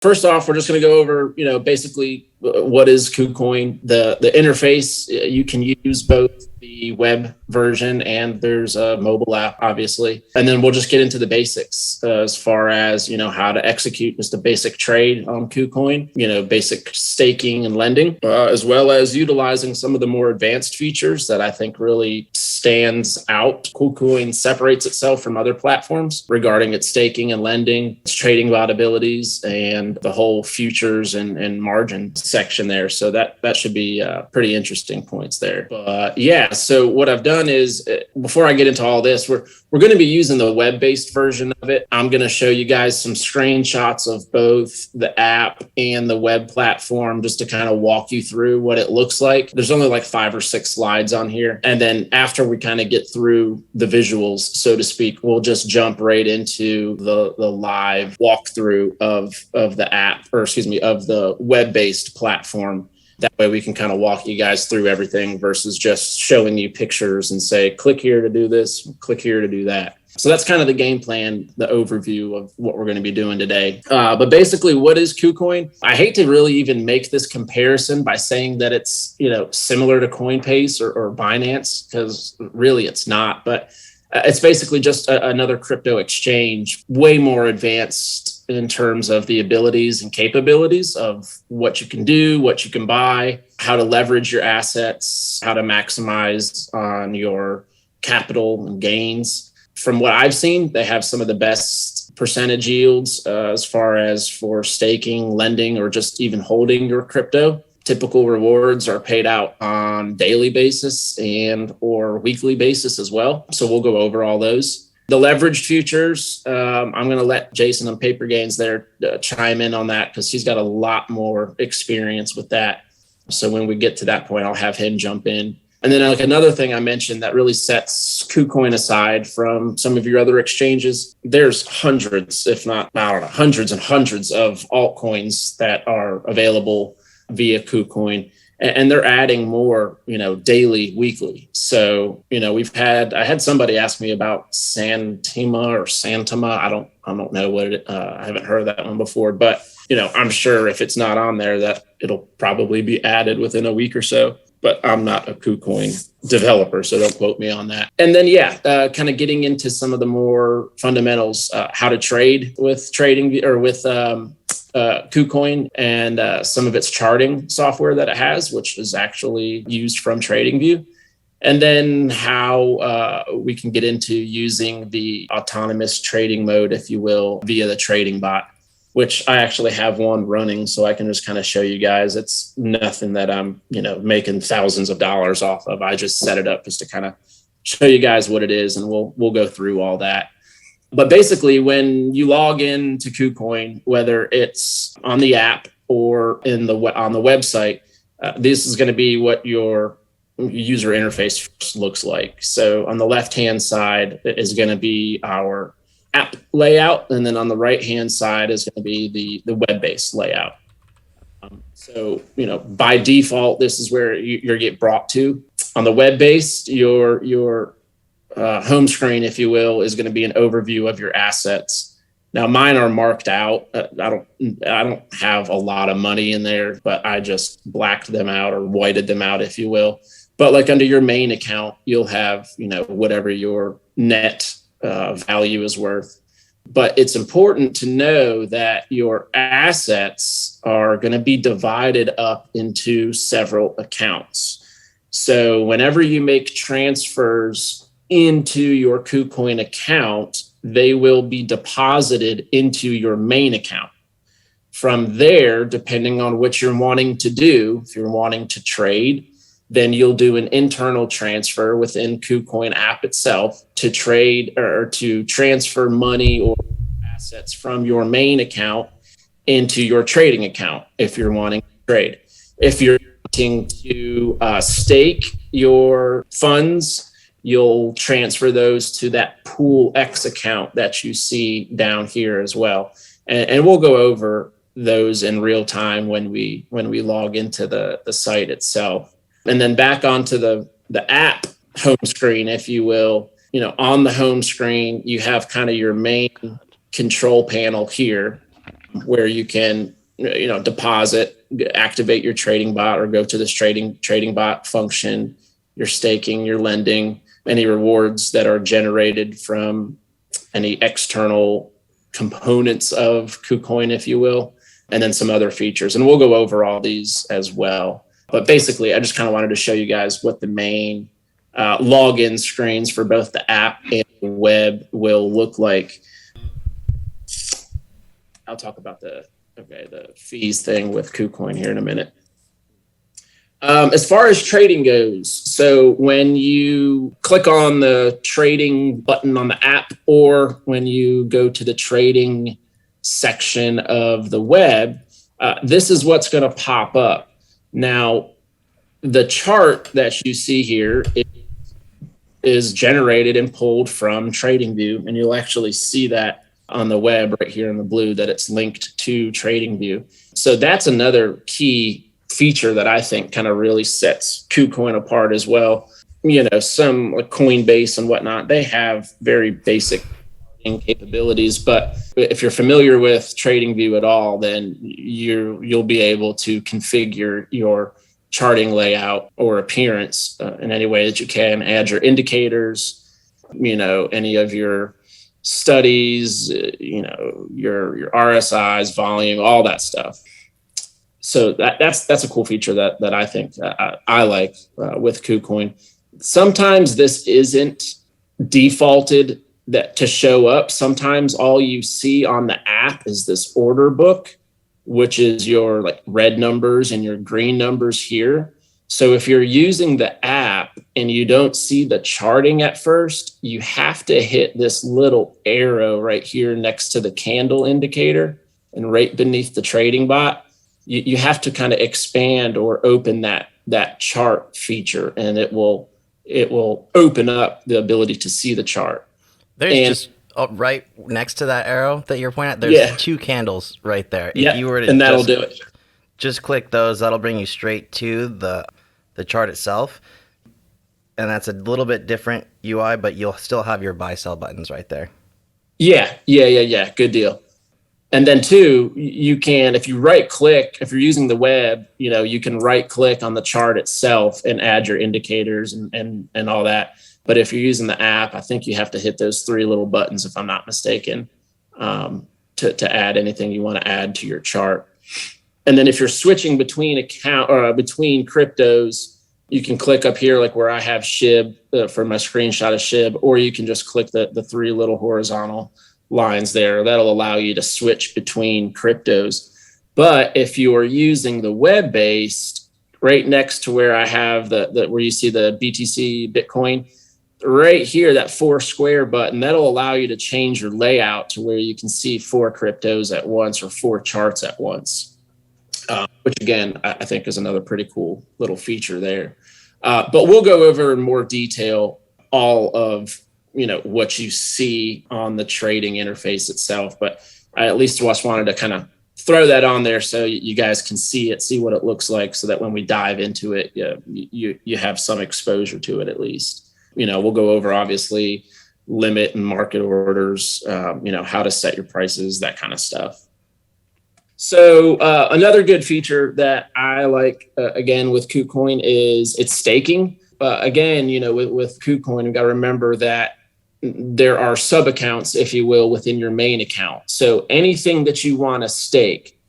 First off, we're just going to go over, basically what is KuCoin. The interface, you can use both the web version and there's a mobile app, obviously. And then we'll just get into the basics as far as, how to execute just a basic trade on KuCoin, basic staking and lending, as well as utilizing some of the more advanced features that I think really stands out. KuCoin separates itself from other platforms regarding its staking and lending, its trading abilities, and the whole futures and margin section there. So that should be pretty interesting points there. But yeah, so what I've done is, before I get into all this, we're going to be using the web-based version of it. I'm going to show you guys some screenshots of both the app and the web platform just to kind of walk you through what it looks like. There's only like 5 or 6 slides on here. And then after we kind of get through the visuals, so to speak, we'll just jump right into the live walkthrough of the app, or excuse me, of the web-based platform. That way we can kind of walk you guys through everything versus just showing you pictures and say, click here to do this, click here to do that. So that's kind of the game plan, the overview of what we're going to be doing today. But basically, what is KuCoin? I hate to really even make this comparison by saying that it's, similar to Coinbase or Binance, because really it's not. But it's basically just another crypto exchange, way more advanced in terms of the abilities and capabilities of what you can do, what you can buy, how to leverage your assets, how to maximize on your capital and gains. From what I've seen, they have some of the best percentage yields as far as for staking, lending, or just even holding your crypto. Typical rewards are paid out on daily basis and or weekly basis as well. So we'll go over all those. The leveraged futures, I'm going to let Jason on PaperGains there chime in on that because he's got a lot more experience with that. So when we get to that point, I'll have him jump in. And then like another thing I mentioned that really sets KuCoin aside from some of your other exchanges, there's hundreds, if not, hundreds and hundreds of altcoins that are available via KuCoin. And they're adding more, daily, weekly. So, I had somebody ask me about Santama. I don't know what it, I haven't heard of that one before, but, I'm sure if it's not on there that it'll probably be added within a week or so, but I'm not a KuCoin developer, so don't quote me on that. And then, kind of getting into some of the more fundamentals, how to trade with trading or with, KuCoin and some of its charting software that it has, which is actually used from TradingView. And then how we can get into using the autonomous trading mode, if you will, via the trading bot, which I actually have one running. So I can just kind of show you guys. It's nothing that I'm, making thousands of dollars off of. I just set it up just to kind of show you guys what it is. And we'll go through all that. But basically, when you log in to KuCoin, whether it's on the app or on the website, this is going to be what your user interface looks like. So on the left-hand side is going to be our app layout, and then on the right-hand side is going to be the web-based layout. So by default, this is where you get brought to. On the web-based, your home screen, if you will, is going to be an overview of your assets. Now, mine are marked out. I don't have a lot of money in there, but I just blacked them out or whited them out, if you will. But like under your main account, you'll have, whatever your net value is worth. But it's important to know that your assets are going to be divided up into several accounts. So whenever you make transfers into your KuCoin account, they will be deposited into your main account. From there, depending on what you're wanting to do, if you're wanting to trade, then you'll do an internal transfer within KuCoin app itself to trade or to transfer money or assets from your main account into your trading account if you're wanting to trade. If you're wanting to stake your funds, you'll transfer those to that Pool X account that you see down here as well. And we'll go over those in real time when we log into the site itself. And then back onto the app home screen, if you will, on the home screen, you have kind of your main control panel here. where you can, deposit, activate your trading bot, or go to this trading bot function, your staking, your lending, any rewards that are generated from any external components of KuCoin, if you will, and then some other features. And we'll go over all these as well. But basically, I just kind of wanted to show you guys what the main login screens for both the app and the web will look like. I'll talk about the fees thing with KuCoin here in a minute. As far as trading goes, so when you click on the trading button on the app, or when you go to the trading section of the web, this is what's going to pop up. Now, the chart that you see here is generated and pulled from TradingView, and you'll actually see that on the web right here in the blue, that it's linked to TradingView. So that's another key feature that I think kind of really sets KuCoin apart as well. Some like Coinbase and whatnot, they have very basic capabilities, but if you're familiar with TradingView at all, then you'll be able to configure your charting layout or appearance in any way that you can, add your indicators, any of your studies, your RSIs, volume, all that stuff. So that's a cool feature that I think I like with KuCoin. Sometimes this isn't defaulted to show up. Sometimes all you see on the app is this order book, which is your like red numbers and your green numbers here. So if you're using the app and you don't see the charting at first, you have to hit this little arrow right here next to the candle indicator and right beneath the trading bot. You have to kind of expand or open that chart feature, and it will open up the ability to see the chart. There's right next to that arrow that you're pointing at, there's two candles right there. If you were to and that'll do it. Just click those. That'll bring you straight to the chart itself. And that's a little bit different UI, but you'll still have your buy sell buttons right there. Yeah. Good deal. And then two, you can, if you right click, if you're using the web, you can right click on the chart itself and add your indicators and all that. But if you're using the app, I think you have to hit those three little buttons, if I'm not mistaken, to add anything you want to add to your chart. And then if you're switching between between cryptos, you can click up here, like where I have SHIB for my screenshot of SHIB, or you can just click the three little horizontal lines there. That'll allow you to switch between cryptos. But if you are using the web-based, right next to where I have where you see the BTC Bitcoin, right here, that 4 square button, that'll allow you to change your layout to where you can see 4 cryptos at once or 4 charts at once, which again, I think is another pretty cool little feature there. But we'll go over in more detail all of what you see on the trading interface itself. But I at least just wanted to kind of throw that on there so you guys can see what it looks like, so that when we dive into it, you have some exposure to it at least. We'll go over obviously limit and market orders, how to set your prices, that kind of stuff. So another good feature that I like, again, with KuCoin is it's staking. Again, with KuCoin, you've got to remember that there are sub accounts, if you will, within your main account. So anything that you want to stake,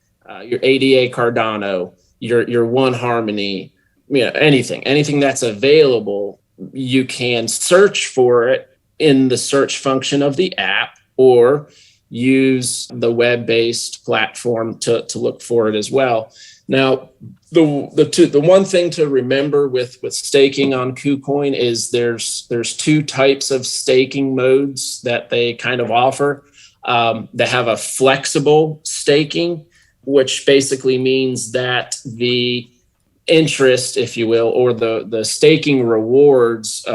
your ADA Cardano, your One Harmony, anything that's available, you can search for it in the search function of the app, or use the web-based platform to look for it as well. Now, the one thing to remember with staking on KuCoin is there's 2 types of staking modes that they kind of offer. They have a flexible staking, which basically means that the interest, if you will, or the staking rewards they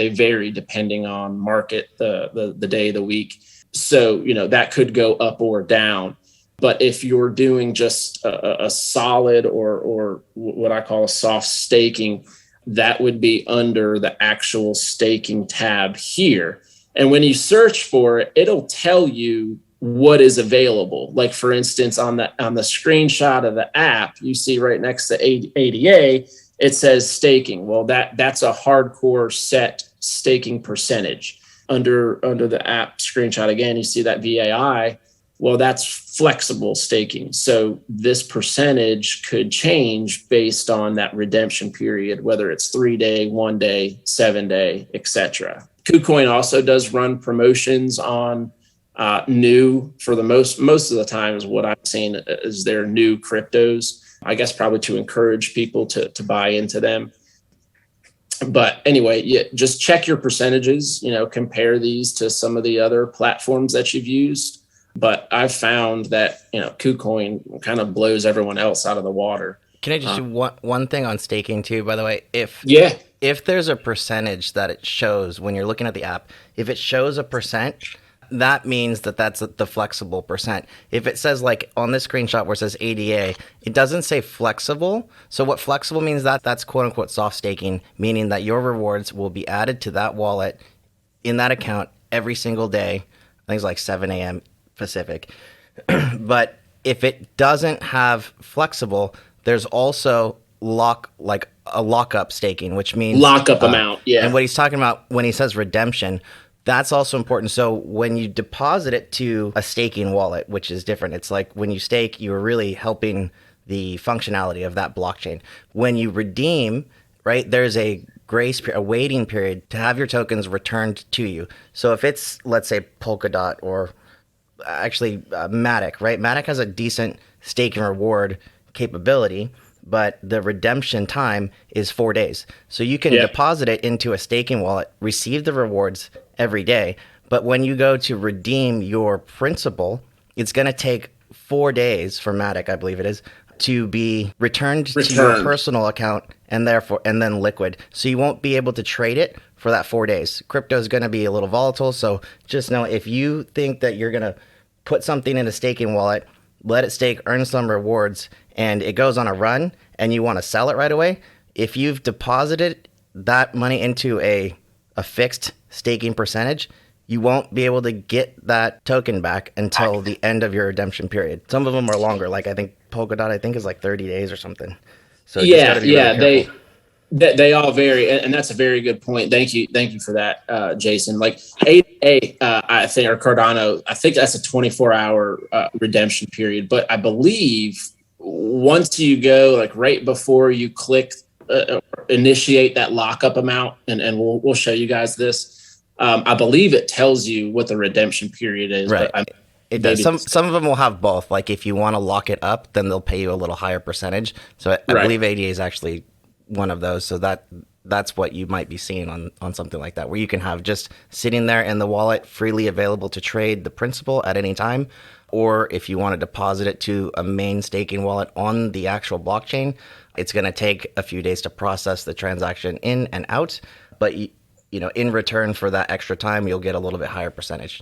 vary depending on market, the day of the week. So that could go up or down. But if you're doing just a solid or what I call a soft staking, that would be under the actual staking tab here. And when you search for it, it'll tell you what is available. Like for instance, on the screenshot of the app, you see right next to ADA, it says staking. Well, that's a hardcore set staking percentage. Under the app screenshot again, you see that VAI. Well, that's flexible staking. So this percentage could change based on that redemption period, whether it's 3-day, 1-day, 7-day, etc. KuCoin also does run promotions on new, for the most of the time, is what I've seen is their new cryptos. I guess probably to encourage people to buy into them. But anyway, just check your percentages, compare these to some of the other platforms that you've used. But I've found that, KuCoin kind of blows everyone else out of the water. Can I just do one thing on staking too, by the way? If there's a percentage that it shows when you're looking at the app, if it shows a percent, that means that's the flexible percent. If it says, like on this screenshot where it says ADA, it doesn't say flexible. So what flexible means, that's quote unquote soft staking, meaning that your rewards will be added to that wallet in that account every single day. I think it's like 7 a.m. Pacific. But if it doesn't have flexible, there's also a lockup staking, which means lockup amount. Yeah. And what he's talking about when he says redemption, that's also important. So when you deposit it to a staking wallet, which is different, it's like when you stake, you're really helping the functionality of that blockchain. When you redeem, right, there's a grace period, a waiting period to have your tokens returned to you. So if it's, let's say, Polkadot or actually Matic, right? Matic has a decent stake and reward capability, but the redemption time is 4 days. So you can deposit it into a staking wallet, receive the rewards every day. But when you go to redeem your principal, it's going to take 4 days for Matic, I believe it is, to be returned to your personal account and then liquid. So you won't be able to trade it for that 4 days. Crypto is going to be a little volatile. So just know, if you think that you're going to put something in a staking wallet, let it stake, earn some rewards, and it goes on a run and you want to sell it right away, if you've deposited that money into a fixed staking percentage, you won't be able to get that token back until the end of your redemption period. Some of them are longer, like I think Polkadot is like 30 days or something. So they all vary, and that's a very good point. Thank you for that, Jason. Like ADA, I think, or Cardano, I think that's a 24-hour redemption period. But I believe once you go, like right before you click initiate that lockup amount, and we'll show you guys this. I believe it tells you what the redemption period is. Right. But it does. Some of them will have both. Like if you want to lock it up, then they'll pay you a little higher percentage. So I believe ADA is actually one of those. So that's what you might be seeing on something like that, where you can have just sitting there in the wallet, freely available to trade the principal at any time. Or if you want to deposit it to a main staking wallet on the actual blockchain, it's going to take a few days to process the transaction in and out. But in return for that extra time, you'll get a little bit higher percentage.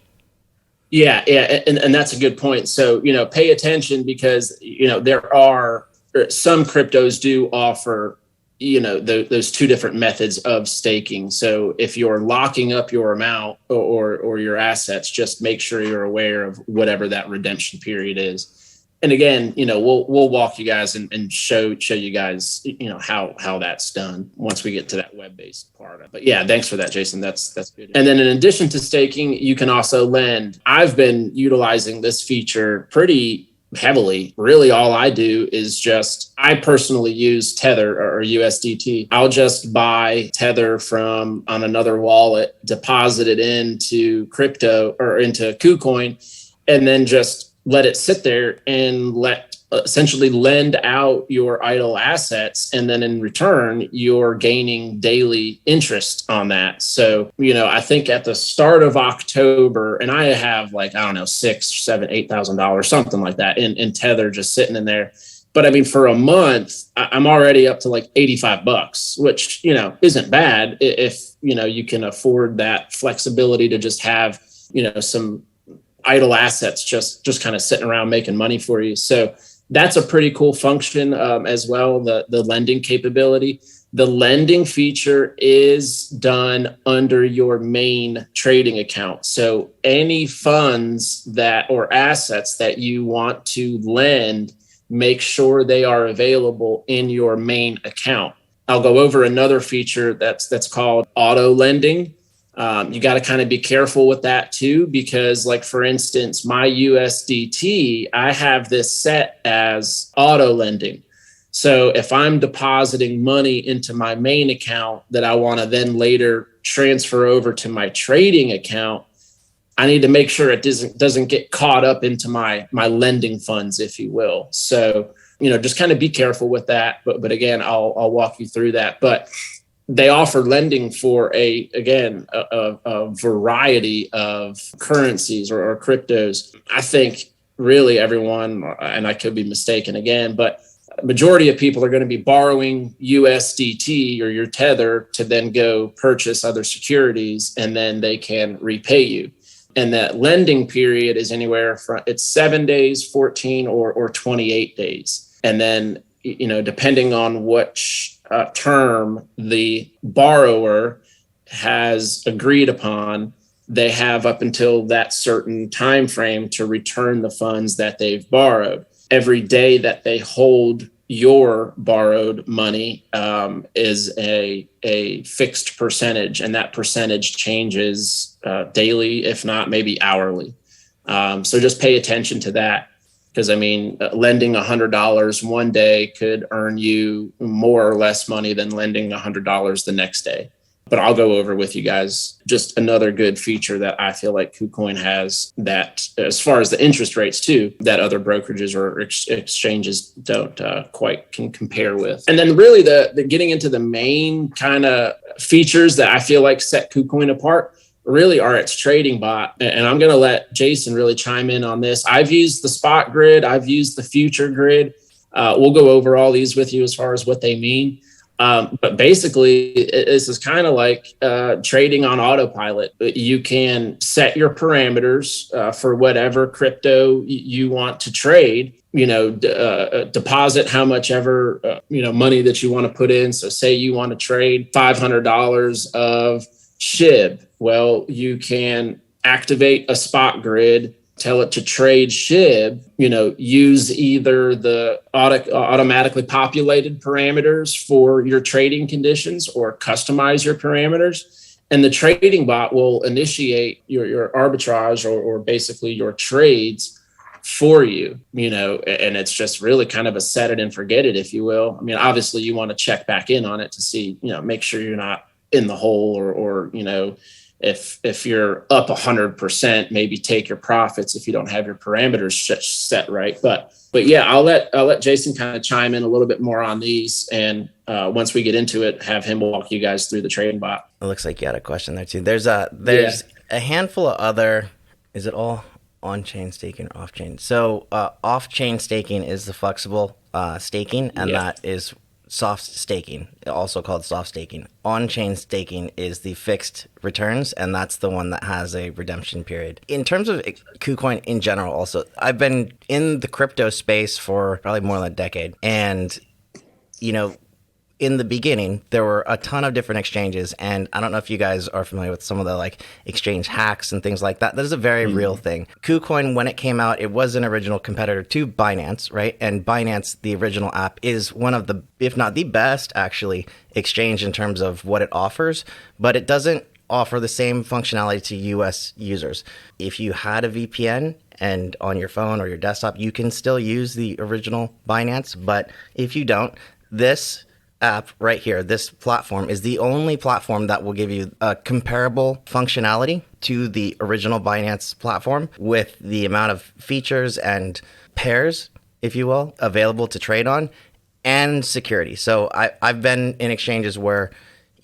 Yeah. And that's a good point. So, pay attention, because, there are some cryptos do offer, those two different methods of staking. So if you're locking up your amount or your assets, just make sure you're aware of whatever that redemption period is. And again, we'll walk you guys and show you guys, how that's done once we get to that web-based part of it. But yeah, thanks for that, Jason. That's good. And then in addition to staking, you can also lend. I've been utilizing this feature pretty heavily. Really, all I do is I personally use Tether or USDT. I'll just buy Tether from on another wallet, deposit it into crypto or into KuCoin, and then just let it sit there and essentially lend out your idle assets. And then in return, you're gaining daily interest on that. So, I think at the start of October, and I have like, I don't know, $6,000, $7,000, $8,000, something like that in Tether just sitting in there. But I mean, for a month, I'm already up to like $85, which, isn't bad if, you can afford that flexibility to just have, some idle assets just kind of sitting around making money for you. So that's a pretty cool function as well, the lending capability. The lending feature is done under your main trading account. So any funds that or assets that you want to lend, make sure they are available in your main account. I'll go over another feature that's called auto lending. You got to kind of be careful with that too, because like, for instance, my USDT, I have this set as auto lending. So if I'm depositing money into my main account that I want to then later transfer over to my trading account, I need to make sure it doesn't get caught up into my lending funds, if you will. So, just kind of be careful with that. But again, I'll walk you through that. But they offer lending for a variety of currencies or cryptos. I think really everyone, and I could be mistaken again, but majority of people are going to be borrowing USDT or your tether to then go purchase other securities, and then they can repay you. And that lending period is anywhere from, it's 7 days, 14 or 28 days. And then, depending on which term the borrower has agreed upon, they have up until that certain time frame to return the funds that they've borrowed. Every day that they hold your borrowed money is a fixed percentage, and that percentage changes daily, if not maybe hourly. So just pay attention to that, because lending $100 one day could earn you more or less money than lending $100 the next day. But I'll go over with you guys just another good feature that I feel like KuCoin has, that as far as the interest rates too, that other brokerages or exchanges don't quite can compare with. And then really the getting into the main kind of features that I feel like set KuCoin apart really are its trading bot. And I'm going to let Jason really chime in on this. I've used the spot grid. I've used the future grid. We'll go over all these with you as far as what they mean. But basically, this is kind of like trading on autopilot. You can set your parameters for whatever crypto you want to trade. Deposit how much ever money that you want to put in. So say you want to trade $500 of SHIB. Well, you can activate a spot grid, tell it to trade SHIB, use either the automatically populated parameters for your trading conditions or customize your parameters. And the trading bot will initiate your arbitrage or basically your trades for you, and it's just really kind of a set it and forget it, if you will. Obviously you want to check back in on it to see, make sure you're not in the hole or if you're up 100%, maybe take your profits if you don't have your parameters set right. But yeah, I'll let Jason kind of chime in a little bit more on these, and once we get into it, have him walk you guys through the trading bot. It looks like you had a question there too. There's a handful of other. Is it all on-chain staking or off-chain? So off-chain staking is the flexible staking, and that is soft staking, also called soft staking. On-chain staking is the fixed returns, and that's the one that has a redemption period. In terms of KuCoin in general, also, I've been in the crypto space for probably more than a decade, and in the beginning, there were a ton of different exchanges, and I don't know if you guys are familiar with some of the exchange hacks and things like that. That is a very real thing. KuCoin, when it came out, it was an original competitor to Binance, right? And Binance, the original app, is one of the, if not the best, actually, exchange in terms of what it offers, but it doesn't offer the same functionality to US users. If you had a VPN and on your phone or your desktop, you can still use the original Binance, but if you don't, this app right here, this platform is the only platform that will give you a comparable functionality to the original Binance platform, with the amount of features and pairs, if you will, available to trade on, and security. So I've been in exchanges where,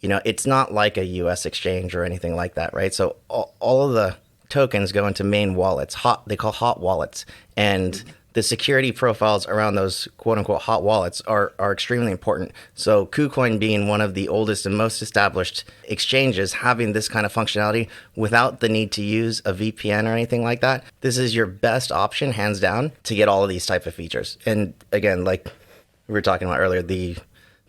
it's not like a US exchange or anything like that, right? So all of the tokens go into main wallets, they call hot wallets, and the security profiles around those quote-unquote hot wallets are extremely important. So KuCoin, being one of the oldest and most established exchanges, having this kind of functionality without the need to use a VPN or anything like that, this is your best option, hands down, to get all of these type of features. And again, like we were talking about earlier, the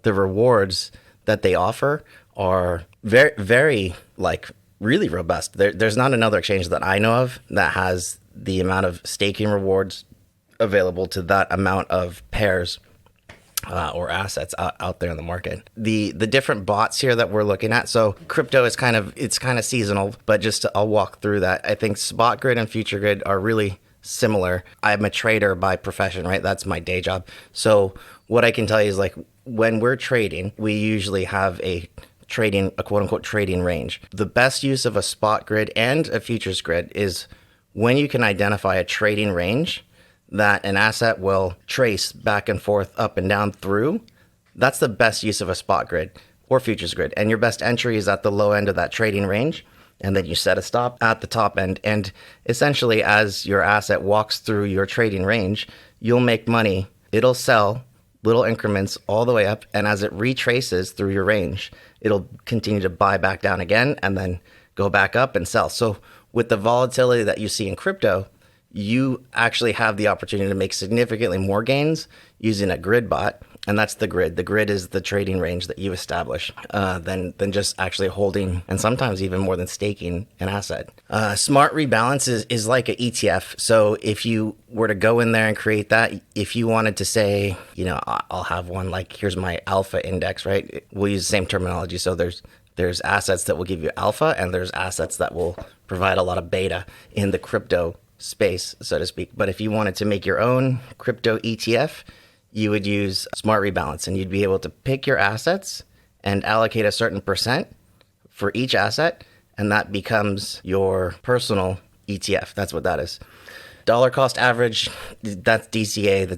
rewards that they offer are very, very like really robust. There's not another exchange that I know of that has the amount of staking rewards available to that amount of pairs or assets out there in the market. The different bots here that we're looking at. So crypto is kind of seasonal, but I'll walk through that. I think Spot Grid and Future Grid are really similar. I'm a trader by profession, right? That's my day job. So what I can tell you is like when we're trading, we usually have a quote unquote trading range. The best use of a spot grid and a futures grid is when you can identify a trading range that an asset will trace back and forth, up and down through. That's the best use of a spot grid or futures grid. And your best entry is at the low end of that trading range. And then you set a stop at the top end. And essentially, as your asset walks through your trading range, you'll make money. It'll sell little increments all the way up. And as it retraces through your range, it'll continue to buy back down again and then go back up and sell. So with the volatility that you see in crypto, you actually have the opportunity to make significantly more gains using a grid bot. And that's the grid. The grid is the trading range that you establish than just actually holding, and sometimes even more than staking an asset. Smart rebalance is like an ETF. So if you were to go in there and create that, if you wanted to say, I'll have one like, here's my alpha index, right? We'll use the same terminology. So there's assets that will give you alpha, and there's assets that will provide a lot of beta in the crypto space, so to speak. But if you wanted to make your own crypto ETF, you would use Smart Rebalance, and you'd be able to pick your assets and allocate a certain percent for each asset, and that becomes your personal ETF. That's what that is. Dollar cost average, that's DCA.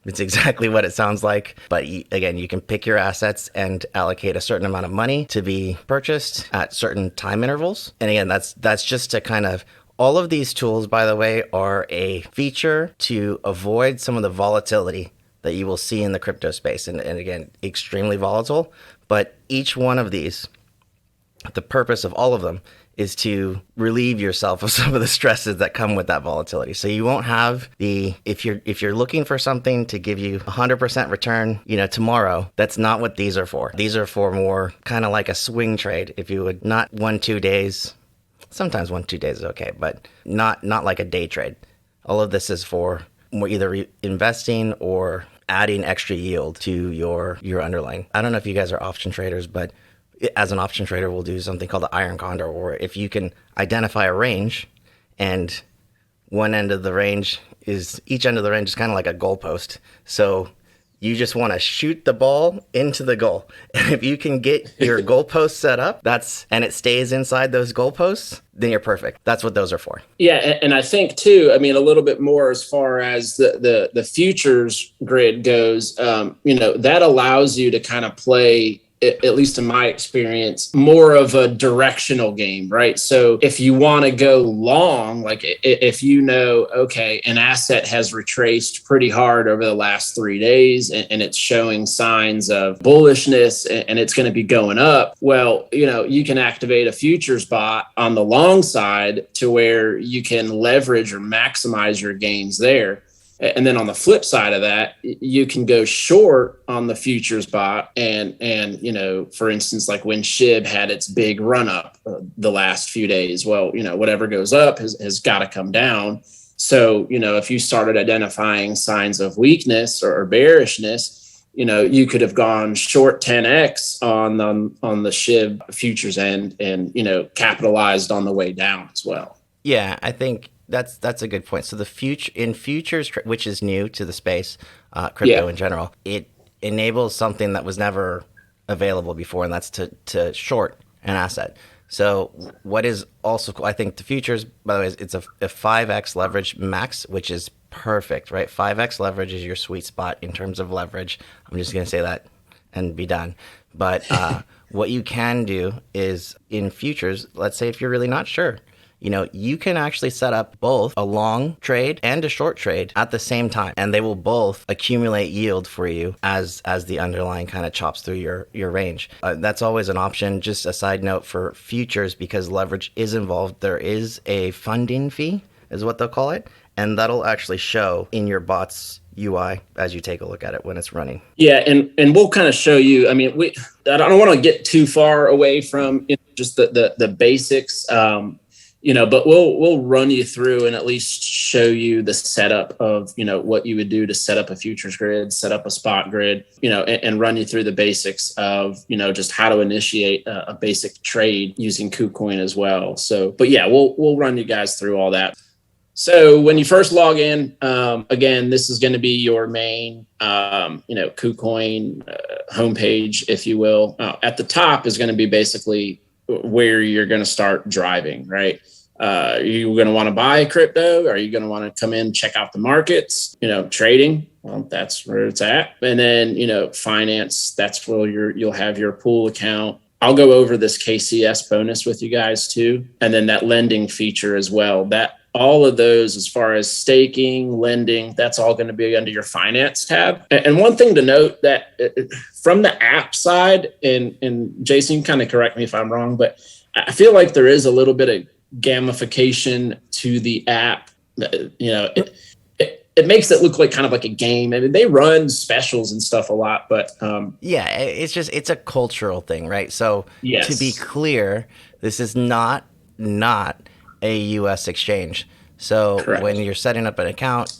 It's exactly what it sounds like. But again, you can pick your assets and allocate a certain amount of money to be purchased at certain time intervals. And again, that's just to kind of, all of these tools, by the way, are a feature to avoid some of the volatility that you will see in the crypto space. And again, extremely volatile. But each one of these, the purpose of all of them is to relieve yourself of some of the stresses that come with that volatility. So you won't have if you're looking for something to give you 100% return, tomorrow, that's not what these are for. These are for more kind of like a swing trade, if you would, not 1-2 days. Sometimes 1-2 days is okay, but not like a day trade. All of this is for more either investing or adding extra yield to your underlying. I don't know if you guys are option traders, but as an option trader, we'll do something called the iron condor, or if you can identify a range, and each end of the range is kind of like a goalpost. So you just want to shoot the ball into the goal. And if you can get your goalpost set up, and it stays inside those goalposts, then you're perfect. That's what those are for. Yeah. And I think too, a little bit more as far as the futures grid goes, that allows you to kind of play, at least in my experience, more of a directional game, right? So if you want to go long, like if okay, an asset has retraced pretty hard over the last 3 days and it's showing signs of bullishness and it's going to be going up, well, you can activate a futures bot on the long side to where you can leverage or maximize your gains there. And then on the flip side of that, you can go short on the futures bot. And for instance, like when SHIB had its big run up the last few days, well, whatever goes up has got to come down. So, if you started identifying signs of weakness or bearishness, you could have gone short 10x on the SHIB futures end and, capitalized on the way down as well. Yeah, I think that's a good point. So the futures, which is new to the space, crypto in general, it enables something that was never available before, and that's to short an asset. So what is also cool, I think the futures, by the way, it's a 5x leverage max, which is perfect, right? 5x leverage is your sweet spot in terms of leverage. I'm just going to say that and be done. But what you can do is in futures, let's say if you're really not sure, you can actually set up both a long trade and a short trade at the same time, and they will both accumulate yield for you as the underlying kind of chops through your range. That's always an option. Just a side note for futures, because leverage is involved, there is a funding fee, is what they'll call it. and that'll actually show in your bot's UI as you take a look at it when it's running. Yeah, and we'll kind of show you. I mean, I don't want to get too far away from just the basics, but we'll run you through and at least show you the setup of what you would do to set up a futures grid, set up a spot grid, and run you through the basics of just how to initiate a basic trade using KuCoin as well. So, but yeah, we'll run you guys through all that. So when you first log in, again, this is going to be your main, KuCoin homepage, if you will. At the top is going to be basically where you're going to start driving, right? Are you going to want to buy crypto? Are you going to want to come in, check out the markets, trading? Well, that's where it's at. And then, finance, that's where you'll have your pool account. I'll go over this KCS bonus with you guys too. And then that lending feature as well. All of those, as far as staking, lending, that's all going to be under your finance tab. And one thing to note that from the app side, and Jason, you kind of correct me if I'm wrong, but I feel like there is a little bit of gamification to the app. It makes it look like kind of like a game. I mean, they run specials and stuff a lot, but yeah, it's a cultural thing, right? So yes. To be clear, this is not a U.S. exchange. So Correct. When you're setting up an account,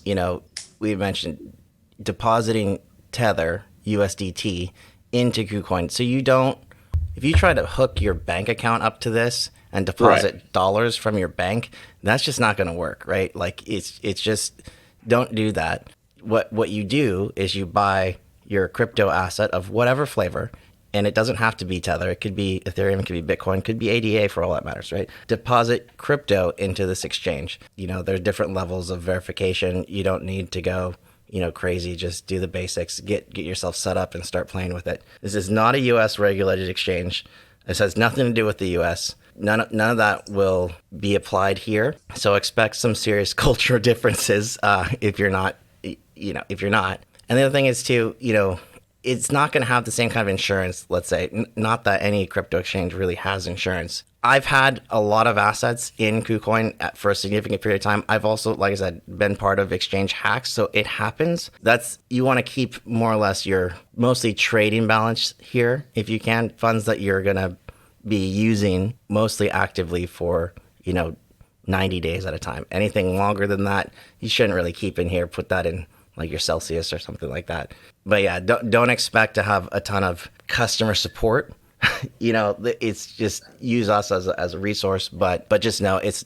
we mentioned depositing Tether USDT into KuCoin. So if you try to hook your bank account up to this and deposit dollars from your bank, that's just not going to work, right? Like it's just, don't do that. What you do is you buy your crypto asset of whatever flavor. And it doesn't have to be Tether. It could be Ethereum, it could be Bitcoin, it could be ADA for all that matters, right? Deposit crypto into this exchange. There are different levels of verification. You don't need to go, crazy. Just do the basics. Get yourself set up and start playing with it. This is not a U.S. regulated exchange. This has nothing to do with the U.S. None of that will be applied here. So expect some serious cultural differences if you're not. And the other thing is too, it's not going to have the same kind of insurance, let's say. Not that any crypto exchange really has insurance. I've had a lot of assets in KuCoin for a significant period of time. I've also, like I said, been part of exchange hacks, so it happens. You want to keep more or less your mostly trading balance here, if you can, funds that you're going to be using mostly actively for, 90 days at a time. Anything longer than that, you shouldn't really keep in here. Put that in like your Celsius or something like that. But yeah, don't expect to have a ton of customer support. It's just use us as a resource, but just know it's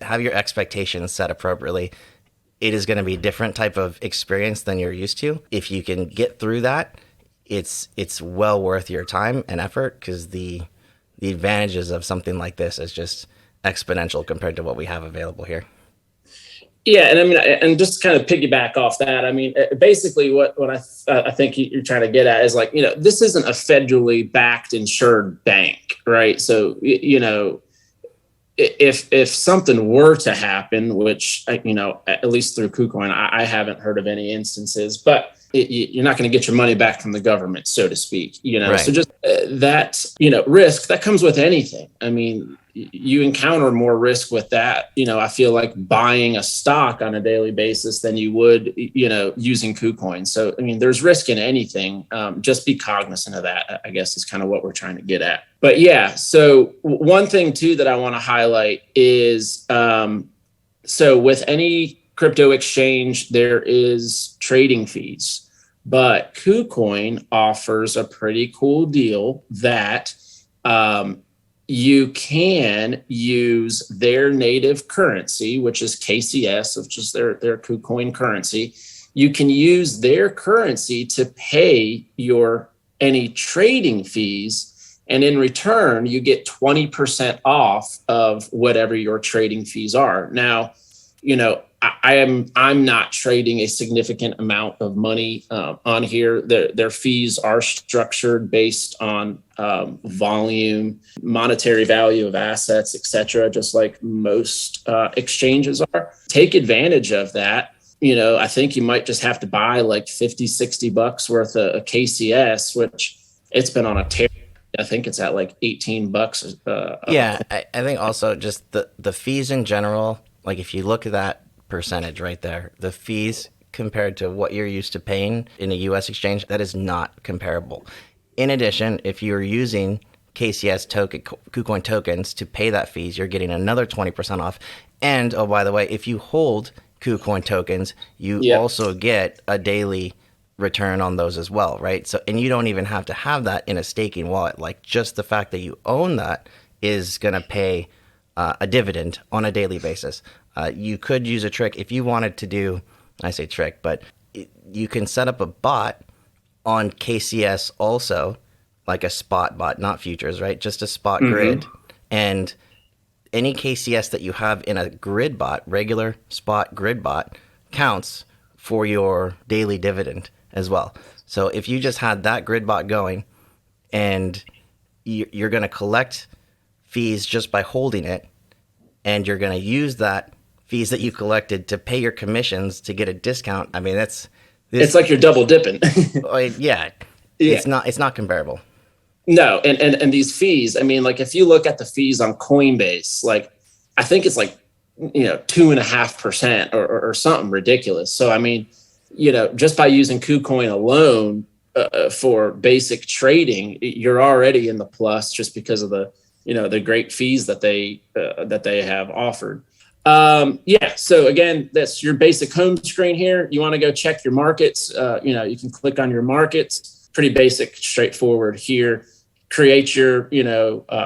have your expectations set appropriately. It is going to be a different type of experience than you're used to. If you can get through that, it's well worth your time and effort, because the advantages of something like this is just exponential compared to what we have available here. Yeah, and I mean, and just to kind of piggyback off that, I mean, basically what I think you're trying to get at is like, this isn't a federally backed insured bank, right? So, if something were to happen, which, at least through KuCoin, I haven't heard of any instances, but you're not going to get your money back from the government, so to speak, Right. So just that, risk that comes with anything. I mean, you encounter more risk with that. I feel like buying a stock on a daily basis than you would, using KuCoin. So, I mean, there's risk in anything. Just be cognizant of that, I guess, is kind of what we're trying to get at. But yeah, so one thing too that I want to highlight is, so with any crypto exchange, there is trading fees, but KuCoin offers a pretty cool deal that, you can use their native currency, which is KCS, which is their KuCoin currency. You can use their currency to pay any trading fees, and in return, you get 20% off of whatever your trading fees are. Now, I'm not trading a significant amount of money on here. Their fees are structured based on volume, monetary value of assets, etc., just like most exchanges are. Take advantage of that. I think you might just have to buy like $50-$60 worth of KCS, which it's been on a tear. I think it's at like $18. Yeah, I think also just the fees in general. Like if you look at that percentage right there. The fees compared to what you're used to paying in a US exchange, that is not comparable. In addition, if you're using KCS token, KuCoin tokens to pay that fees, you're getting another 20% off. And oh, by the way, if you hold KuCoin tokens, you also get a daily return on those as well, right? So, and you don't even have to have that in a staking wallet. Like, just the fact that you own that is going to pay a dividend on a daily basis. You could use a trick if you wanted to do, I say trick, but you can set up a bot on KCS also, like a spot bot, not futures, right? Just a spot grid. And any KCS that you have in a grid bot, regular spot grid bot, counts for your daily dividend as well. So if you just had that grid bot going and you're going to collect fees just by holding it, and you're going to use that fees that you collected to pay your commissions to get a discount. I mean, it's like you're double dipping. Yeah. It's not comparable. No, and these fees, I mean, like if you look at the fees on Coinbase, like I think it's like 2.5% or something ridiculous. So I mean, just by using KuCoin alone for basic trading, you're already in the plus just because of the the great fees that they have offered. So again, that's your basic home screen here. You want to go check your markets. You can click on your markets. Pretty basic, straightforward here. Create your,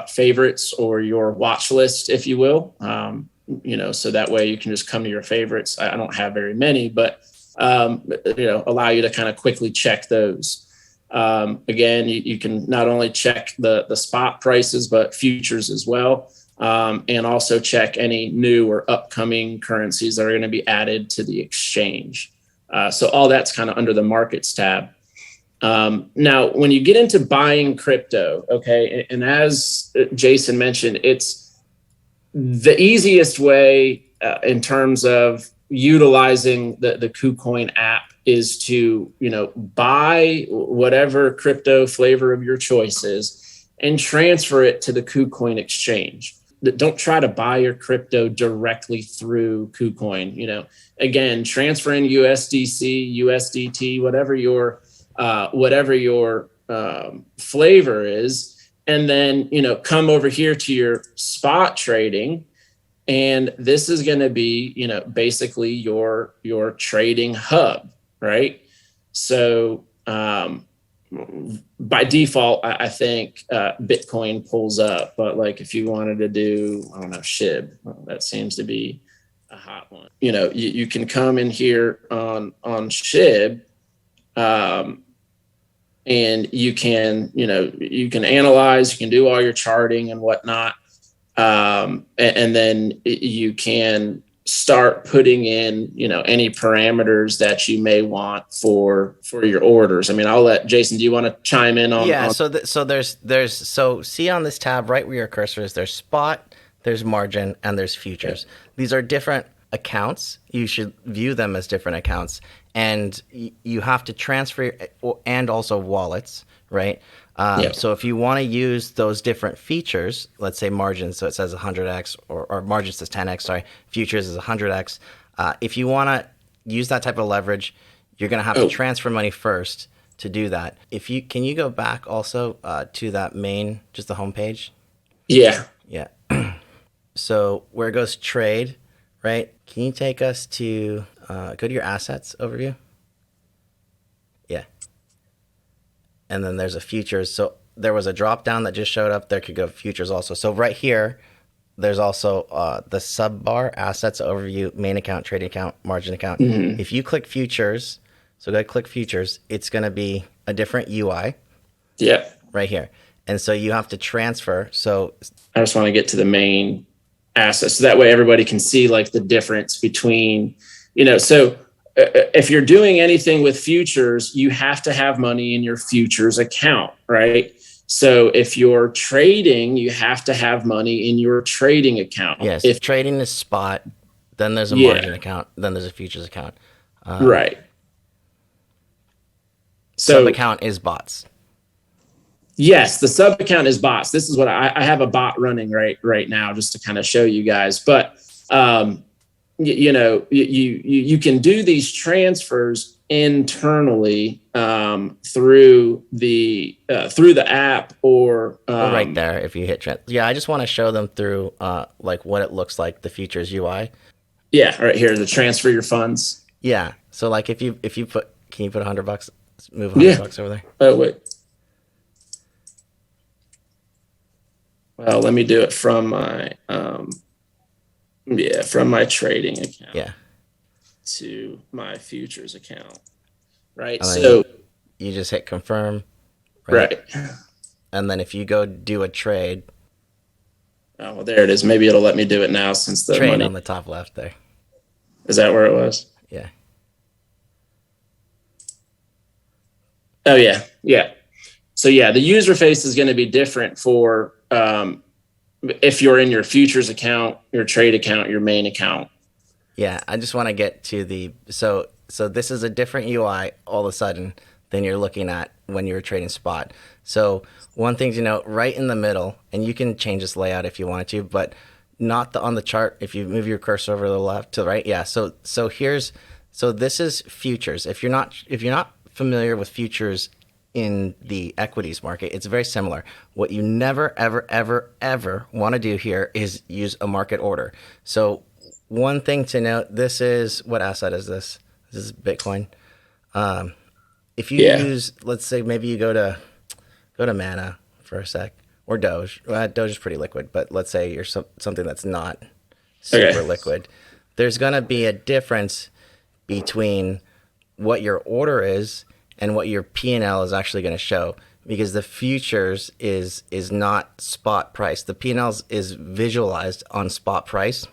favorites or your watch list, if you will. So that way you can just come to your favorites. I don't have very many, but, allow you to kind of quickly check those. Again, you can not only check the spot prices, but futures as well. And also check any new or upcoming currencies that are going to be added to the exchange. So all that's kind of under the markets tab. Now, when you get into buying crypto, okay, and as Jason mentioned, it's the easiest way in terms of utilizing the KuCoin app is to, buy whatever crypto flavor of your choice is and transfer it to the KuCoin exchange. Don't try to buy your crypto directly through KuCoin. Again, transfer in USDC, USDT, whatever your flavor is, and then come over here to your spot trading, and this is going to be basically your trading hub, right? So by default, I think Bitcoin pulls up, but like if you wanted to do, I don't know, SHIB, well, that seems to be a hot one. You can come in here on SHIB, and you can analyze, you can do all your charting and whatnot. And then you can start putting in, any parameters that you may want for your orders. I mean, I'll let Jason, do you want to chime in on? Yeah. So see on this tab right where your cursor is, there's spot, there's margin, and there's futures. Yeah. These are different accounts. You should view them as different accounts, and you have to transfer and also wallets, right? So if you want to use those different features, let's say margin, so it says 100x, or margin says 10x, sorry, futures is 100x. If you want to use that type of leverage, you're going to have to transfer money first to do that. Can you go back also to that main, just the home page? Yeah. Yeah. So where it goes trade, right? Can you take us to, go to your assets overview? Yeah. And then there's a futures. So there was a drop down that just showed up. There could go futures also. So right here, there's also the sub bar, assets overview, main account, trading account, margin account. Mm-hmm. If you click futures, so go click futures, it's going to be a different UI. Yeah. Right here. And so you have to transfer. So I just want to get to the main assets. So that way everybody can see like the difference between, so if you're doing anything with futures, you have to have money in your futures account, right? So if you're trading, you have to have money in your trading account. Yes. If trading is spot, then there's a margin account, then there's a futures account. Right. So sub account is bots. Yes, the sub account is bots. This is what I have a bot running right now just to kind of show you guys. But you can do these transfers internally through the app or right there if you hit yeah, I just want to show them through like what it looks like, the futures UI. Yeah, right here, to transfer your funds. Yeah, so like if you put, can you put $100, move Yeah. $100 over there? Oh wait. Well, let me do it from my from my trading account. Yeah. To my futures account. Right. And So you just hit confirm. Right. And then if you go do a trade. Oh, well, there it is. Maybe it'll let me do it now since the trade money on the top left there. Is that where it was? Yeah. Oh yeah. Yeah. So yeah, the user face is going to be different for if you're in your futures account, your trade account, your main account. Yeah, I just want to get to the so this is a different UI all of a sudden than you're looking at when you're trading spot. So one thing to note, right in the middle, and you can change this layout if you wanted to, but not on the chart. If you move your cursor over to the left to the right, yeah. So this is futures. If you're not familiar with futures in the equities market, it's very similar. What you never ever want to do here is use a market order. So one thing to note, this is, what asset is this? This is Bitcoin. If you use, let's say maybe you go to Mana for a sec, or Doge. Well, Doge is pretty liquid, but let's say you're something that's not super liquid. There's going to be a difference between what your order is and what your P&L is actually going to show, because the futures is not spot price. The P&L is visualized on spot price.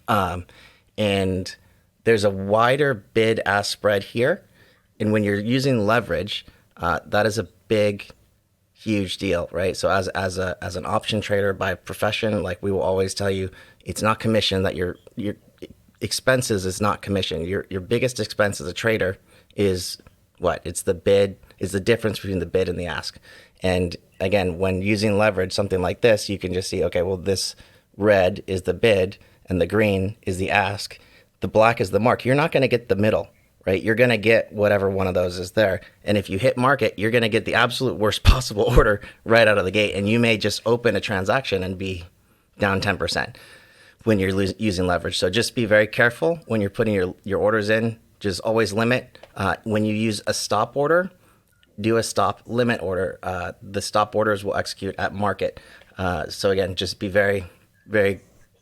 And there's a wider bid-ask spread here. And when you're using leverage, that is a big, huge deal, right? So as an option trader by profession, like we will always tell you, it's not commission, that your expenses is not commission. Your biggest expense as a trader is what? It's the bid, is the difference between the bid and the ask. And again, when using leverage, something like this, you can just see, okay, well, this red is the bid and the green is the ask. The black is the mark. You're not going to get the middle, right? You're going to get whatever one of those is there. And if you hit market, you're going to get the absolute worst possible order right out of the gate. And you may just open a transaction and be down 10% when you're using leverage. So just be very careful when you're putting your orders in. Just always limit. When you use a stop order, do a stop limit order. The stop orders will execute at market. So again, just be very, very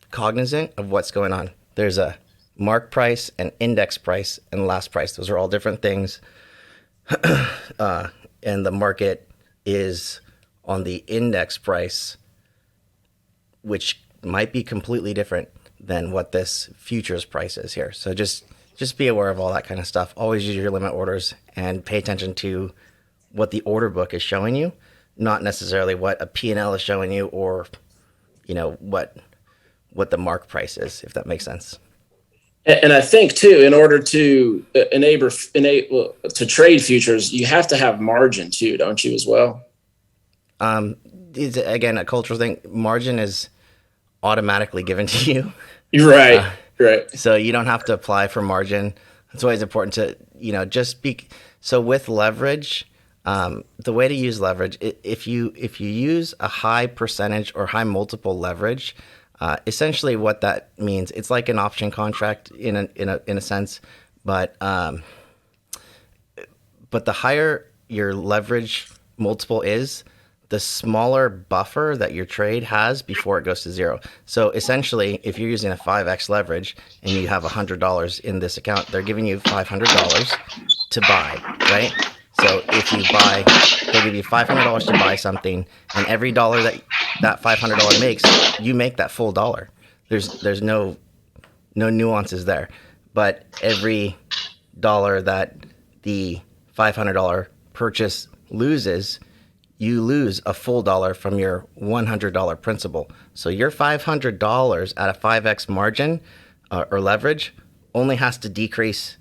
cognizant of what's going on. There's a mark price and index price and last price. Those are all different things. And the market is on the index price, which might be completely different than what this futures price is here. So just be aware of all that kind of stuff. Always use your limit orders and pay attention to what the order book is showing you, not necessarily what a P&L is showing you, or what the mark price is, if that makes sense. And I think too, in order to enable to trade futures, you have to have margin too, don't you, as well? It's, again, a cultural thing. Margin is automatically given to you. You're right. Right. So you don't have to apply for margin. It's always important to, just be. So with leverage, the way to use leverage, if you use a high percentage or high multiple leverage, essentially what that means, it's like an option contract in a sense, but the higher your leverage multiple is, the smaller buffer that your trade has before it goes to zero. So essentially, if you're using a 5x leverage and you have $100 in this account, they're giving you $500 to buy, right? So if you buy, they'll give you $500 to buy something, and every dollar that $500 makes, you make that full dollar. There's no nuances there. But every dollar that the $500 purchase loses, you lose a full dollar from your $100 principal. So your $500 at a 5x margin or leverage only has to decrease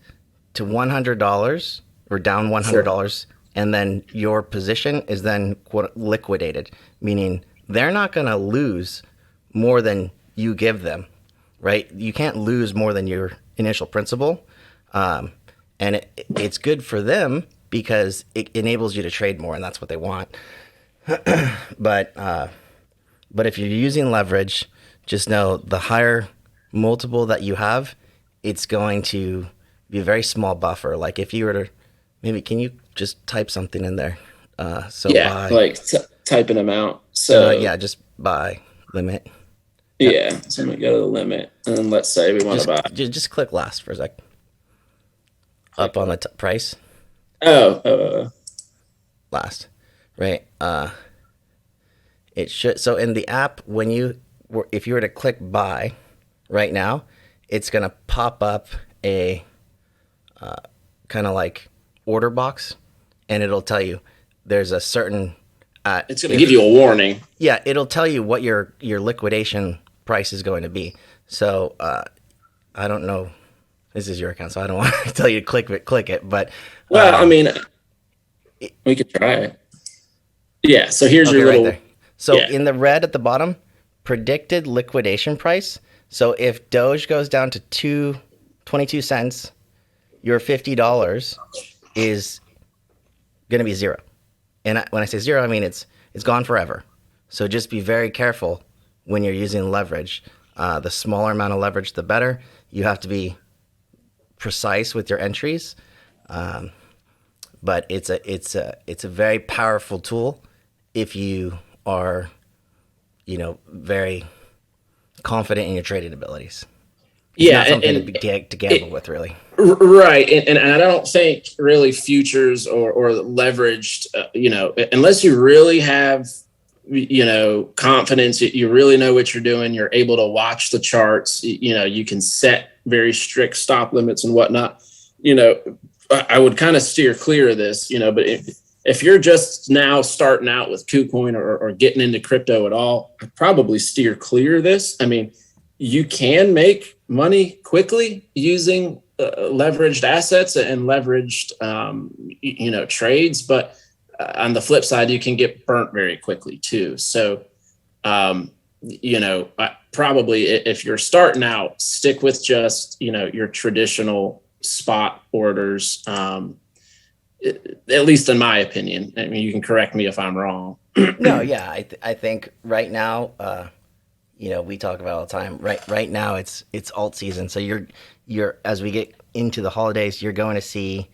to $100 or down $100, and then your position is then quote liquidated, meaning they're not going to lose more than you give them, right? You can't lose more than your initial principal. And it's good for them because it enables you to trade more, and that's what they want. But if you're using leverage, just know the higher multiple that you have, it's going to be a very small buffer. Like if you were to, maybe can you just type something in there? Yeah, like type an amount. Yeah, just buy limit. Yeah, so I'm gonna go to the limit, and let's say we want to buy. Just click last for a sec. Up on the price. Last, right? It should. So in the app, if you were to click buy right now, it's gonna pop up a kind of like order box, and it'll tell you there's a certain. It's gonna give you a warning. Yeah, it'll tell you what your liquidation price is going to be. So I don't know. This is your account, so I don't want to tell you to click it. But I mean, we could try it. Yeah. So here's your little. Right there. So in the red at the bottom, predicted liquidation price. So if Doge goes down to 22 cents, your $50 is going to be zero. And when I say zero, I mean it's gone forever. So just be very careful when you're using leverage. The smaller amount of leverage, the better. You have to be precise with your entries, but it's a very powerful tool if you are, very confident in your trading abilities. It's not something to gamble with, really. Right, and I don't think really futures or leveraged, unless you really have, confidence, you really know what you're doing, you're able to watch the charts, you can set very strict stop limits and whatnot. I would kind of steer clear of this, but if you're just now starting out with KuCoin or getting into crypto at all, I'd probably steer clear of this. I mean, you can make money quickly using leveraged assets and leveraged, trades, but on the flip side, you can get burnt very quickly too. So, probably if you're starting out, stick with just, your traditional spot orders. At least in my opinion. I mean, you can correct me if I'm wrong. No, yeah, I think right now, we talk about all the time. Right now, it's alt season, so you're as we get into the holidays, you're going to see,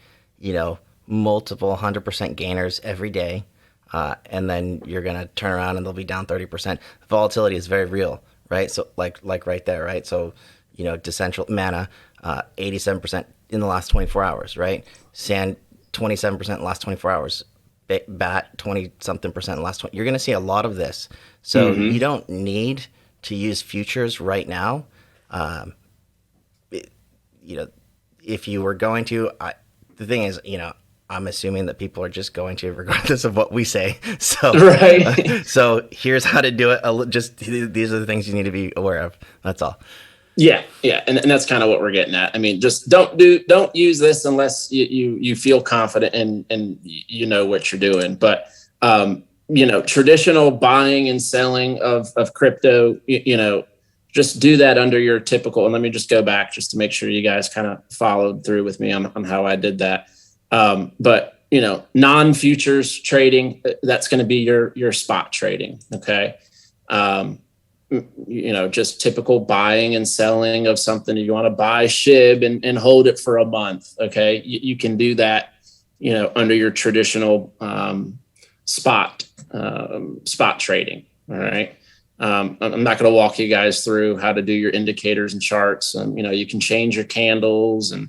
multiple 100% gainers every day, and then you're going to turn around and they'll be down 30%. Volatility is very real, right? So like right there, right? So decentral mana, 87% in the last 24 hours, right? Sand 27% in the last 24 hours. BAT 20-something% in the last 20. You're going to see a lot of this. So you don't need to use futures right now. If you were going to, the thing is, I'm assuming that people are just going to, regardless of what we say. So, right. So here's how to do it. Just these are the things you need to be aware of. That's all. Yeah, and that's kind of what we're getting at. I mean, just don't use this unless you feel confident and you know what you're doing. But traditional buying and selling of crypto, just do that under your typical. And let me just go back just to make sure you guys kind of followed through with me on how I did that. But non-futures trading, that's going to be your spot trading. Okay. Just typical buying and selling of something. If you want to buy SHIB and hold it for a month, okay, you can do that, under your traditional spot trading. All right. I'm not going to walk you guys through how to do your indicators and charts. You can change your candles and,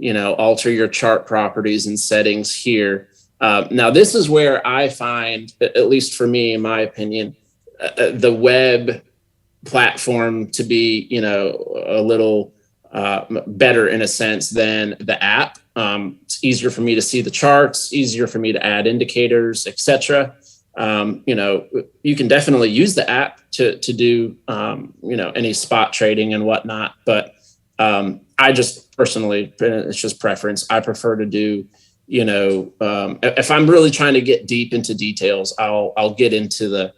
alter your chart properties and settings here. Now, this is where I find, at least for me, in my opinion, the web platform to be, a little better in a sense than the app. It's easier for me to see the charts, easier for me to add indicators, etc. You can definitely use the app to do, any spot trading and whatnot. But I just personally, it's just preference. I prefer to do, if I'm really trying to get deep into details, I'll get into the,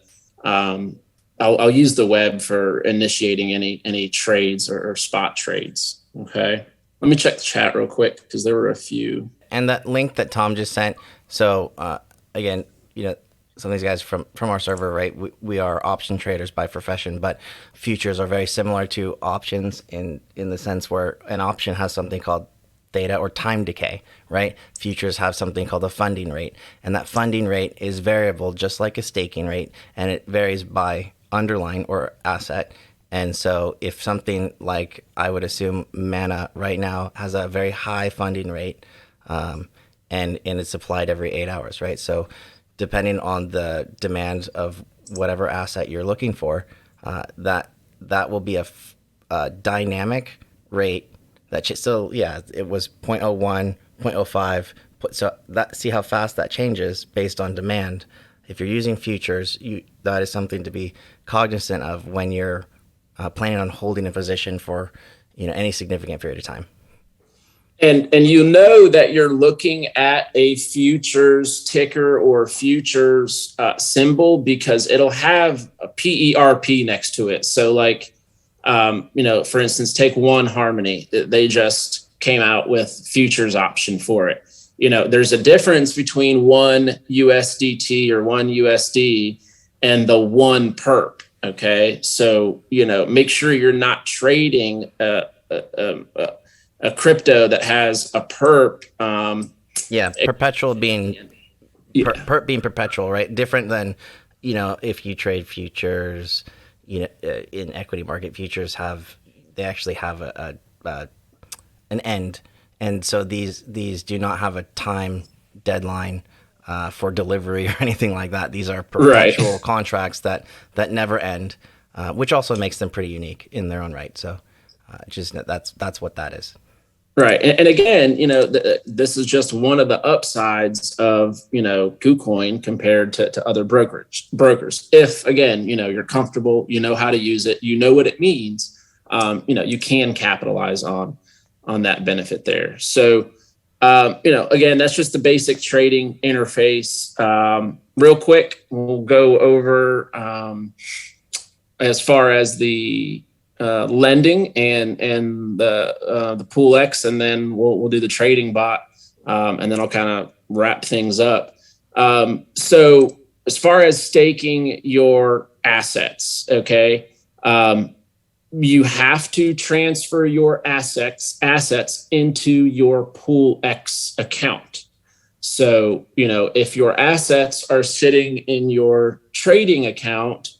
I'll use the web for initiating any trades or spot trades. Okay. Let me check the chat real quick because there were a few. And that link that Tom just sent. So again, some of these guys from our server, right? We are option traders by profession, but futures are very similar to options in the sense where an option has something called theta or time decay, right? Futures have something called a funding rate, and that funding rate is variable, just like a staking rate, and it varies by underlying or asset. And so if something like, I would assume Mana right now has a very high funding rate, and it's applied every 8 hours, right? So depending on the demand of whatever asset you're looking for, that will be a dynamic rate that so yeah, it was 0.01, 0.05. So see how fast that changes based on demand. If you're using futures, that is something to be cognizant of when you're planning on holding a position for any significant period of time. And that you're looking at a futures ticker or futures symbol because it'll have a PERP next to it. So like, for instance, take One Harmony. They just came out with futures option for it. There's a difference between one USDT or one USD and the one perp. Okay. So, make sure you're not trading a crypto that has a perp. Perpetual being perp being perpetual, right? Different than, if you trade futures, in equity market, futures actually have an end, and so these do not have a time deadline for delivery or anything like that. These are perpetual contracts that never end, which also makes them pretty unique in their own right. So that's what that is. Right. And again, this is just one of the upsides of, KuCoin compared to other brokers. If, again, you're comfortable, how to use it, what it means, you can capitalize on that benefit there. So, again, that's just the basic trading interface. Real quick, we'll go over as far as the lending and the pool X, and then we'll do the trading bot, and then I'll kind of wrap things up. So as far as staking your assets, okay, you have to transfer your assets into your pool X account. So, if your assets are sitting in your trading account,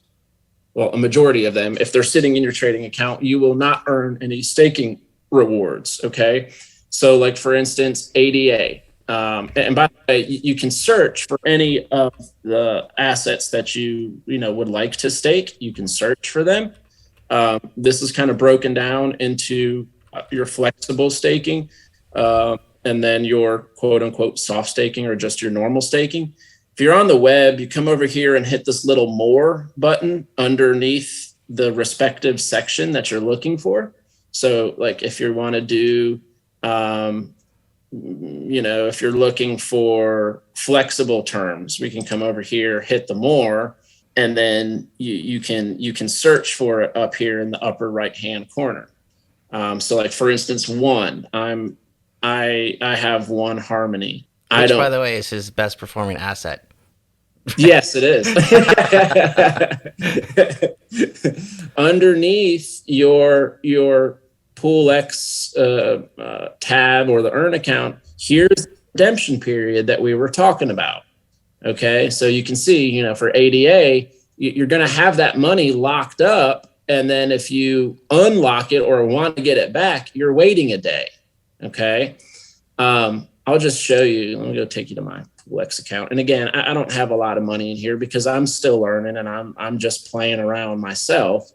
well, a majority of them, if they're sitting in your trading account, you will not earn any staking rewards. Okay. So like, for instance, ADA. And by the way, you can search for any of the assets that you would like to stake. You can search for them. This is kind of broken down into your flexible staking, and then your quote unquote soft staking or just your normal staking. If you're on the web, you come over here and hit this little more button underneath the respective section that you're looking for. So like if you want to do, if you're looking for flexible terms, we can come over here, hit the more, and then you can search for it up here in the upper right-hand corner. So like, for instance, I have One Harmony. Which, by the way, is his best performing asset. Yes, it is. Underneath your Pool X tab or the Earn account, here's the redemption period that we were talking about. Okay, so you can see, for ADA, you're going to have that money locked up, and then if you unlock it or want to get it back, you're waiting a day. Okay, I'll just show you. Let me go take you to my Pool X account. And again, I don't have a lot of money in here because I'm still learning and I'm just playing around myself.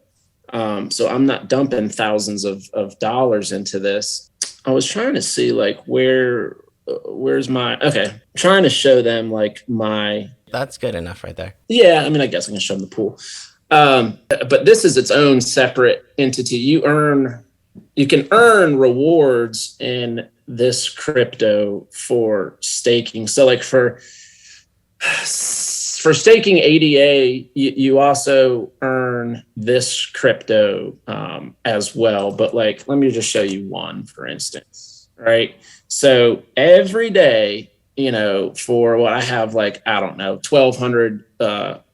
So I'm not dumping thousands of dollars into this. I was trying to see like where's my, okay. I'm trying to show them like my. That's good enough right there. Yeah. I mean, I guess I can show them the pool. But this is its own separate entity. You can earn rewards in this crypto for staking. So like for for staking ADA, you also earn this crypto as well. But like, let me just show you one, for instance, right? So every day, for what I have, like, I don't know, 1,200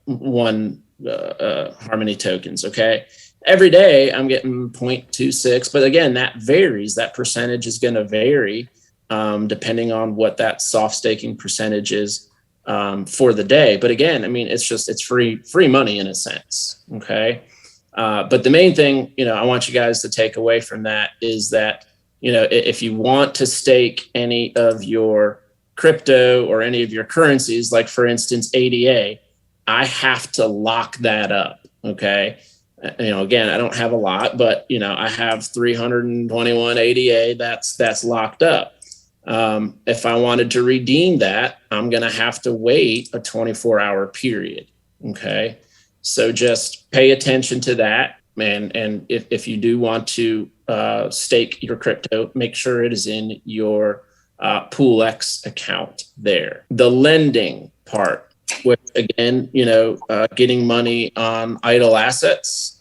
one Harmony tokens. Okay. Every day I'm getting 0.26, but again, that varies. That percentage is going to vary depending on what that soft staking percentage is for the day. But again, I mean, it's free money in a sense. Okay. But the main thing, I want you guys to take away from that is that, if you want to stake any of your crypto or any of your currencies, like for instance, ADA, I have to lock that up. Okay. Again, I don't have a lot, but I have 321 ADA that's locked up. If I wanted to redeem that, I'm going to have to wait a 24-hour period. Okay. So just pay attention to that, man. And if you do want to stake your crypto, make sure it is in your PoolX account there. The lending part, which again, getting money on idle assets.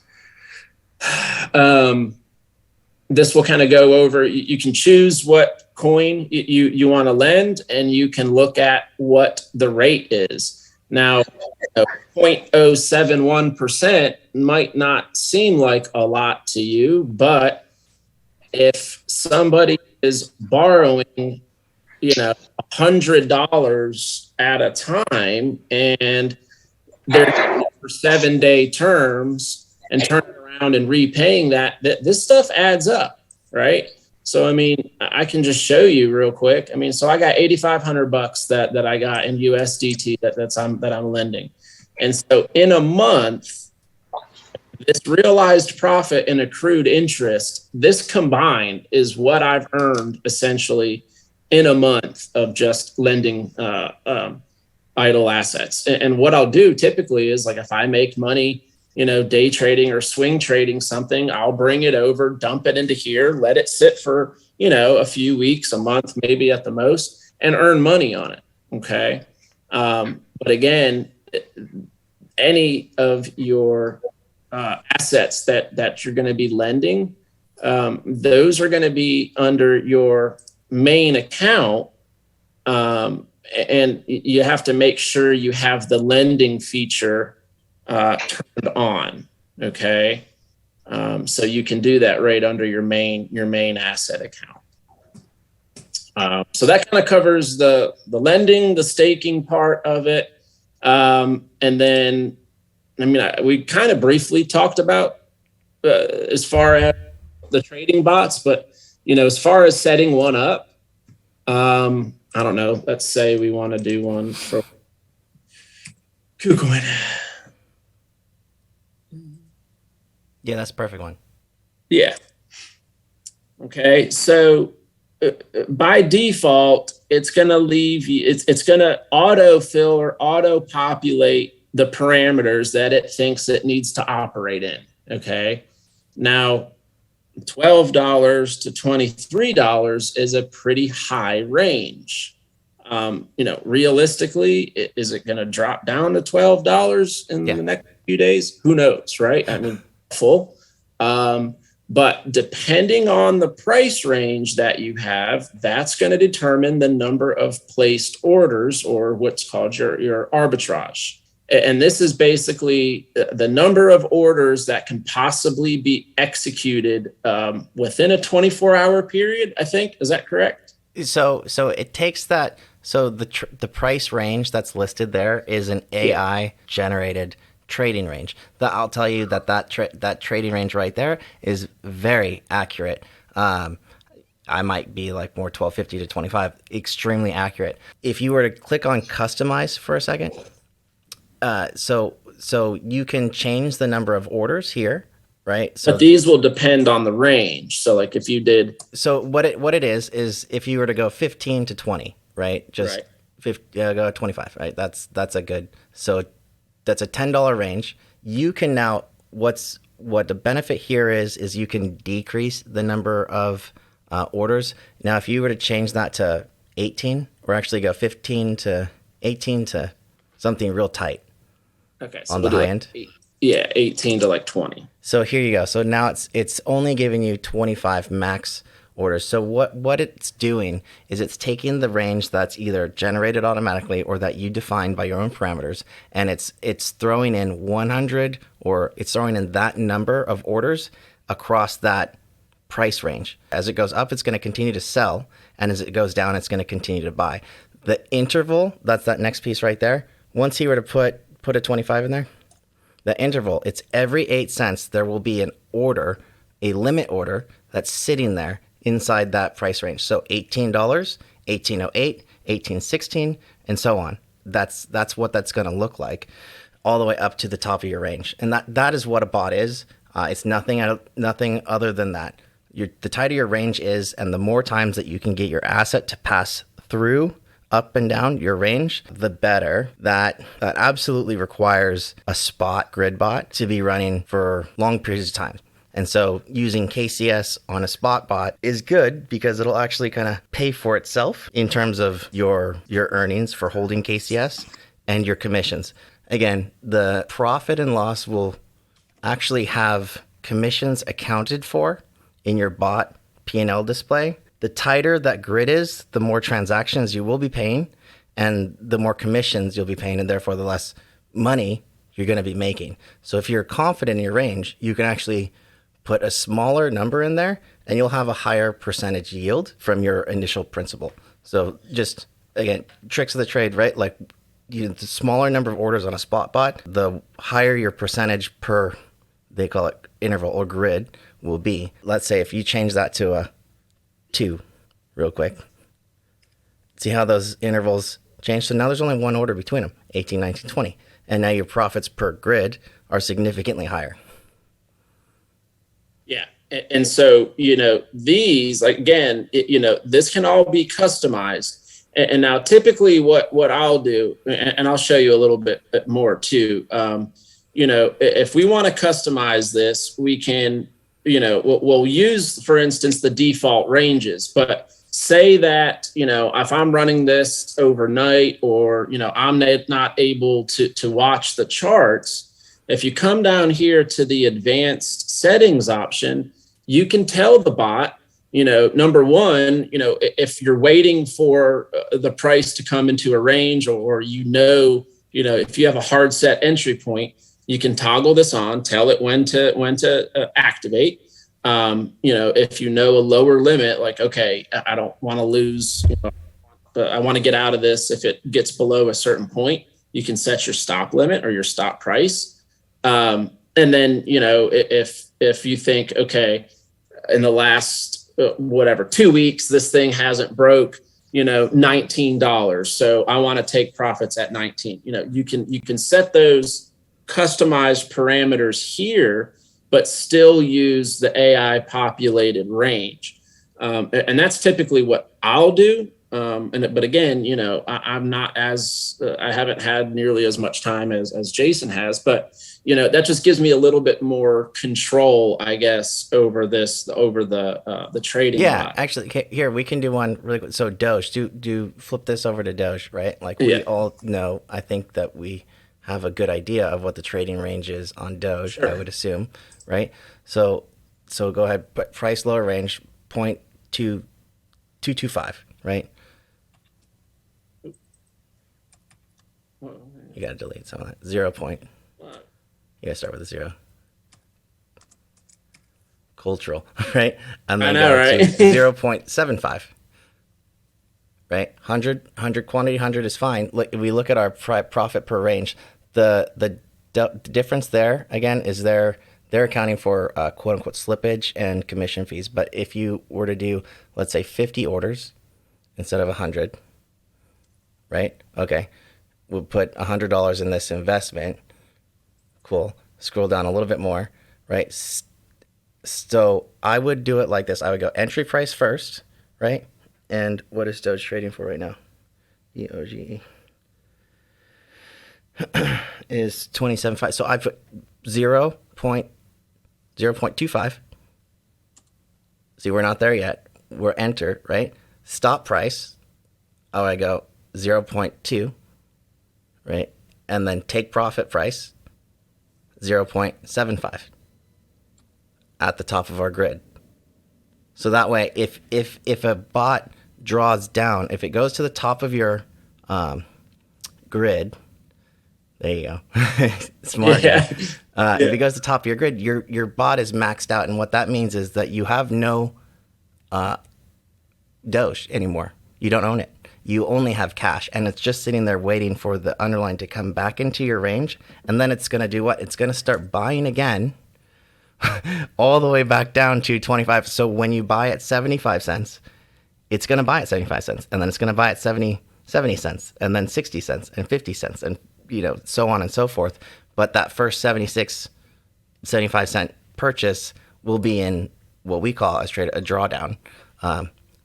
This will kind of go over, you can choose what coin you want to lend, and you can look at what the rate is. Now, 0.071% might not seem like a lot to you, but if somebody is borrowing, $100 at a time, and they're for 7-day terms and turning around and repaying that, this stuff adds up, right? So, I mean, I can just show you real quick. I mean, so I got $8,500 that I got in USDT that I'm lending. And so in a month, this realized profit and accrued interest, this combined is what I've earned essentially in a month of just lending idle assets. And what I'll do typically is, like, if I make money, day trading or swing trading something, I'll bring it over, dump it into here, let it sit for, a few weeks, a month, maybe at the most, and earn money on it. Okay. But again, any of your assets that you're going to be lending, those are going to be under your main account. And you have to make sure you have the lending feature turned on. Okay. So you can do that right under your main asset account. So that kind of covers the lending, the staking part of it. And then, I mean, we kind of briefly talked about as far as the trading bots, but, as far as setting one up, I don't know, let's say we want to do one for KuCoin. Yeah, that's a perfect one. Yeah. Okay. So by default, it's going to leave you, it's going to autofill or auto populate the parameters that it thinks it needs to operate in. Okay. Now, $12 to $23 is a pretty high range. Realistically, is it going to drop down to $12 in the next few days? Who knows, right? I mean, full. But depending on the price range that you have, that's going to determine the number of placed orders, or what's called your arbitrage. And this is basically the number of orders that can possibly be executed within a 24-hour period, I think. Is that correct? So it takes that. So the price range that's listed there is an AI generated trading range. That I'll tell you that trading range right there is very accurate. I might be like more 1250 to 25, extremely accurate. If you were to click on customize for a second, so you can change the number of orders here, right? So, but these will depend on the range. So like if you did, so what it is if you were to go 15 to 20, right? Just 50, go 25, right? That's a good. So that's a $10 range. You can now, what the benefit here is you can decrease the number of orders. Now, if you were to change that to 18, or actually go 15 to 18 to something real tight Okay, so on we'll the do high like end. yeah, 18 to like 20. So here you go. So now it's only giving you 25 max orders. So what it's doing is it's taking the range that's either generated automatically or that you define by your own parameters, and it's throwing in 100, or it's throwing in that number of orders across that price range. As it goes up, it's going to continue to sell, and as it goes down, it's going to continue to buy. The interval, that's that next piece right there. Once he were to put a 25 in there, the interval, it's every 8 cents, there will be an order, a limit order that's sitting there inside that price range. So $18, 18.08, 18.16, and so on. That's what that's going to look like all the way up to the top of your range. And that is what a bot is. It's nothing other than that. The tighter your range is, and the more times that you can get your asset to pass through up and down your range, the better. That absolutely requires a spot grid bot to be running for long periods of time. And so using KCS on a spot bot is good because it'll actually kind of pay for itself in terms of your earnings for holding KCS and your commissions. Again, the profit and loss will actually have commissions accounted for in your bot P&L display. The tighter that grid is, the more transactions you will be paying, and the more commissions you'll be paying, and therefore the less money you're going to be making. So if you're confident in your range, you can actually put a smaller number in there, and you'll have a higher percentage yield from your initial principal. So just, again, tricks of the trade, right? Like the smaller number of orders on a spot bot, the higher your percentage per, they call it interval or grid, will be. Let's say if you change that to a 2 real quick. See how those intervals change? So now there's only one order between them, 18, 19, 20. And now your profits per grid are significantly higher. Yeah. And so, these, like, again, this can all be customized. And now typically what I'll do, and I'll show you a little bit more too, if we want to customize this, we can, we'll use, for instance, the default ranges, but say that, if I'm running this overnight or, I'm not able to watch the charts, if you come down here to the advanced settings option, you can tell the bot, number one, if you're waiting for the price to come into a range or, if you have a hard set entry point, you can toggle this on, tell it when to activate. If a lower limit, like, okay, I don't want to lose, but I want to get out of this. If it gets below a certain point, you can set your stop limit or your stop price. And then, if you think, okay, in the last, 2 weeks, this thing hasn't broke, $19. So I want to take profits at 19. You can set those customized parameters here, but still use the AI populated range. And that's typically what I'll do. But again, I'm not I haven't had nearly as much time as Jason has, but that just gives me a little bit more control, I guess, over the trading. Yeah, bot. actually, here we can do one really quick. So Doge, do flip this over to Doge, right? Like we all know, I think that we have a good idea of what the trading range is on Doge. Sure. I would assume, right? So go ahead, but price lower range 0.2225, right? You got to delete some of that. 0 point. You got to start with a 0. Cultural, right? And then go to 0.75, right? 100 quantity, 100 is fine. Look, if we look at our profit per range, the difference there, again, is they're accounting for quote unquote slippage and commission fees. But if you were to do, let's say 50 orders instead of 100, right? Okay. We'll put $100 in this investment. Cool. Scroll down a little bit more, right? So I would do it like this. I would go entry price first, right? And what is Doge trading for right now? EOGE is 27.5. So I put 0.25. See, we're not there yet. We're enter, right? Stop price. Oh, I go 0.2. Right? and then take profit price 0.75 at the top of our grid. So that way, if a bot draws down, if it goes to the top of your grid, there you go, smart. Yeah. If it goes to the top of your grid, your bot is maxed out, and what that means is that you have no Doge anymore. You don't own it. You only have cash, and it's just sitting there waiting for the underlying to come back into your range, and then it's going to do what? It's going to start buying again all the way back down to 25. So when you buy at 75 cents, it's going to buy at 75 cents, and then it's going to buy at 70 cents, and then 60 cents, and 50 cents, and so on and so forth. But that first 75 cent purchase will be in what we call as trade a drawdown,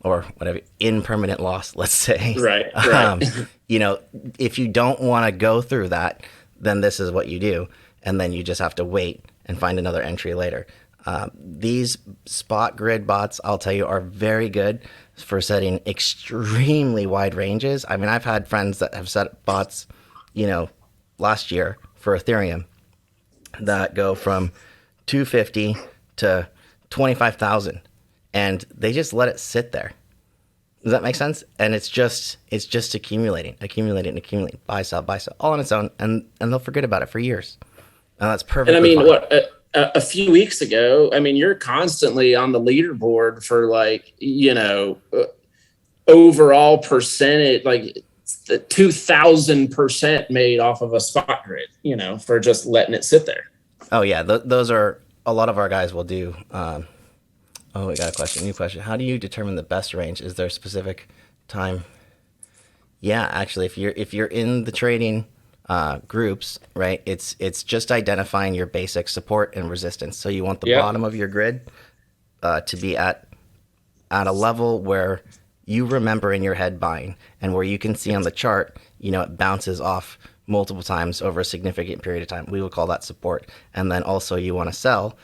or whatever, in permanent loss, let's say. Right. If you don't want to go through that, then this is what you do. And then you just have to wait and find another entry later. These spot grid bots, I'll tell you, are very good for setting extremely wide ranges. I mean, I've had friends that have set bots, last year for Ethereum that go from 250 to 25,000. And they just let it sit there. Does that make sense? And it's just accumulating, buy, sell, all on its own, and they'll forget about it for years. And that's perfect. And I mean, a few weeks ago, I mean, you're constantly on the leaderboard for overall percentage, like the 2,000% made off of a spot grid, for just letting it sit there. Oh yeah, those are a lot of our guys will do. Oh, we got a new question. How do you determine the best range? Is there a specific time? Yeah, actually, if you're in the trading groups, right, it's just identifying your basic support and resistance. So you want the bottom of your grid to be at a level where you remember in your head buying, and where you can see on the chart, it bounces off multiple times over a significant period of time. We would call that support. And then also you want to sell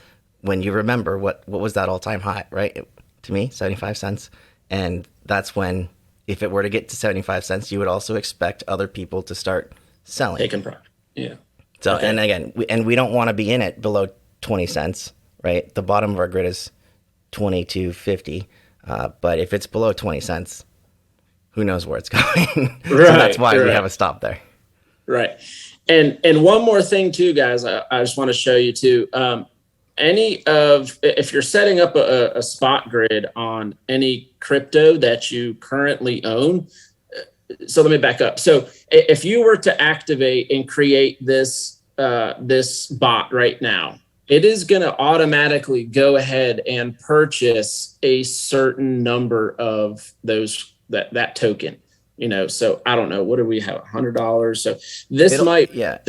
when you remember what was that all-time high, right? To me, 75 cents. And that's when, if it were to get to 75 cents, you would also expect other people to start selling. Taking profit. Yeah. So, okay. And again, we don't want to be in it below 20 cents, right? The bottom of our grid is 22.50. But if it's below 20 cents, who knows where it's going? So that's why we have a stop there. Right. And one more thing too, guys, I just want to show you too. If you're setting up a spot grid on any crypto that you currently own, so let me back up. So if you were to activate and create this bot right now, it is going to automatically go ahead and purchase a certain number of that token. So I don't know, what do we have? $100. So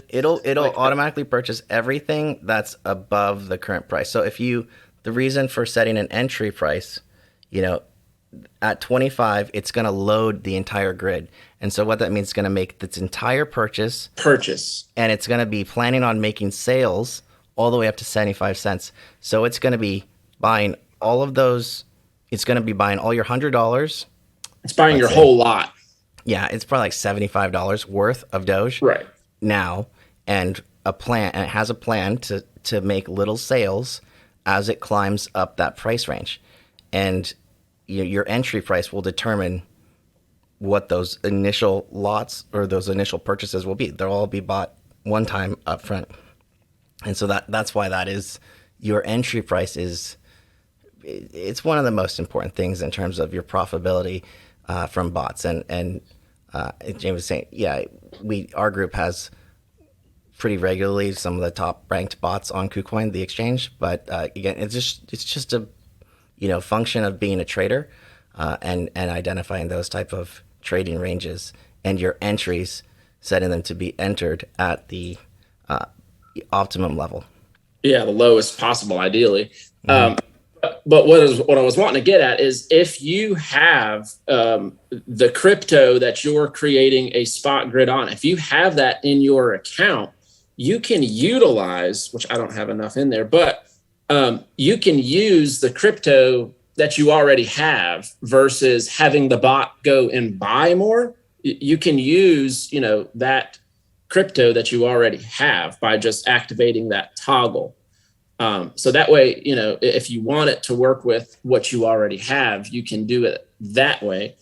it'll automatically purchase everything that's above the current price. So the reason for setting an entry price, at 25, it's going to load the entire grid. And so what that means, it's going to make its entire purchase, and it's going to be planning on making sales all the way up to 75 cents. So it's going to be buying all of those. It's going to be buying all your $100. It's buying your whole lot. Yeah, it's probably like $75 worth of Doge right now, and it has a plan to make little sales as it climbs up that price range. And your entry price will determine what those initial lots or those initial purchases will be. They'll all be bought one time up front. And so that's why that is your entry price it's one of the most important things in terms of your profitability from bots. And James was saying, our group has pretty regularly some of the top ranked bots on KuCoin, the exchange. But again, it's just a function of being a trader and identifying those type of trading ranges and your entries, setting them to be entered at the optimum level. Yeah, the lowest possible, ideally. Mm-hmm. But what I was wanting to get at is, if you have the crypto that you're creating a spot grid on, if you have that in your account, you can utilize, which I don't have enough in there, but you can use the crypto that you already have versus having the bot go and buy more. You can use, that crypto that you already have by just activating that toggle. So that way, if you want it to work with what you already have, you can do it that way.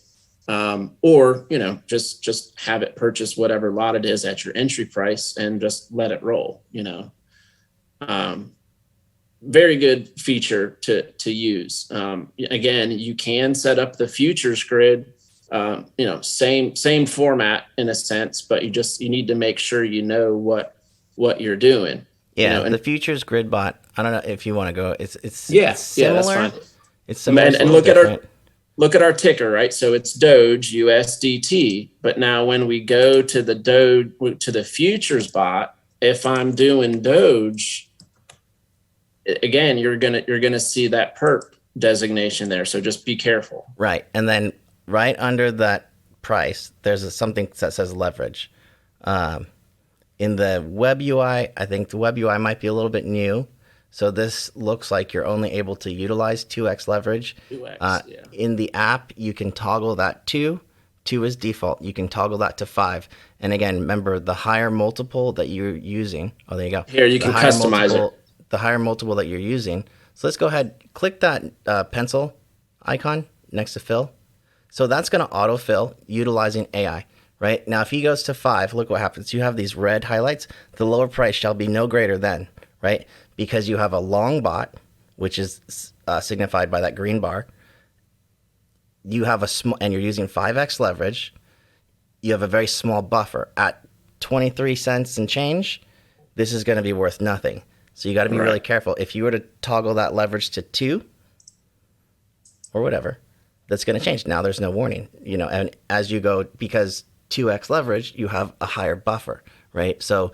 Or, just have it purchase whatever lot it is at your entry price and just let it roll, very good feature to use. Again, you can set up the futures grid, same format in a sense, but you need to make sure what you're doing. Yeah, And the futures grid bot. I don't know if you want to go. It's similar. That's fine. It's similar. And look at our ticker, right? So it's Doge USDT. But now when we go to the futures bot, if I'm doing Doge, again, you're gonna see that perp designation there. So just be careful. Right, and then right under that price, there's something that says leverage. In the web UI, I think the web UI might be a little bit new. So this looks like you're only able to utilize 2x leverage. 2x, yeah. In the app, you can toggle that 2. 2 is default. You can toggle that to 5. And again, remember the higher multiple that you're using. Oh, there you go. Here, you can customize it. The higher multiple that you're using. So let's go ahead, click that pencil icon next to fill. So that's going to autofill utilizing AI. Right? Now, if he goes to 5, look what happens. You have these red highlights. The lower price shall be no greater than, right? Because you have a long bot, which is signified by that green bar. You have and you're using 5x leverage. You have a very small buffer. At 23 cents and change, this is going to be worth nothing. So you got to be really careful. If you were to toggle that leverage to 2 or whatever, that's going to change. Now there's no warning, and as you go, because 2x leverage, you have a higher buffer, right? So,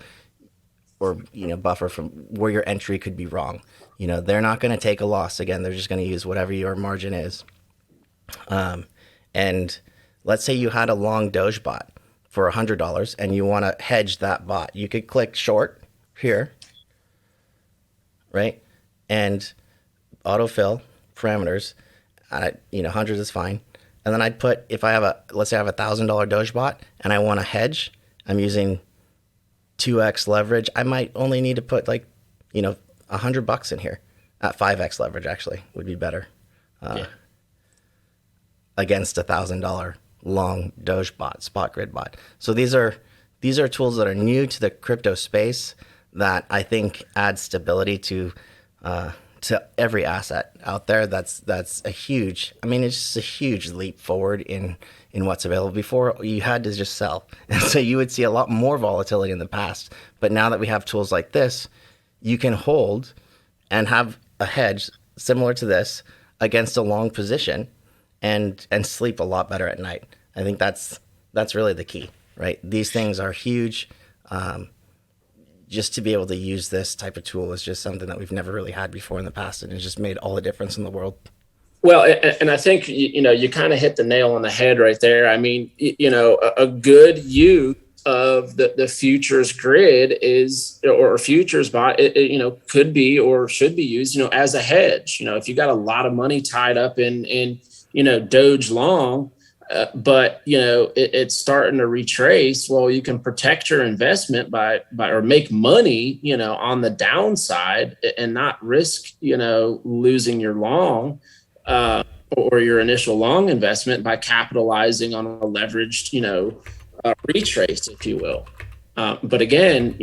or, buffer from where your entry could be wrong. They're not going to take a loss. Again, they're just going to use whatever your margin is. And let's say you had a long Doge bot for $100 and you want to hedge that bot. You could click short here, right? And autofill parameters, hundreds is fine. And then I'd put, if I have let's say I have $1,000 Doge bot and I want to hedge, I'm using 2x leverage. I might only need to put $100 in here. At 5x leverage actually would be better against $1,000 long Doge bot, spot grid bot. So these are tools that are new to the crypto space that I think add stability to every asset out there. That's a huge, it's just a huge leap forward in what's available. Before, you had to just sell. And so you would see a lot more volatility in the past. But now that we have tools like this, you can hold and have a hedge similar to this against a long position and sleep a lot better at night. I think that's really the key, right? These things are huge. Just to be able to use this type of tool is just something that we've never really had before in the past, and it's just made all the difference in the world. Well, and I think, you kind of hit the nail on the head right there. A good use of the futures grid or futures bot, could be or should be used, as a hedge. If you got a lot of money tied up in Doge long, but it's starting to retrace. Well, you can protect your investment by or make money, on the downside and not risk, losing your long or your initial long investment by capitalizing on a leveraged, retrace, if you will. But again,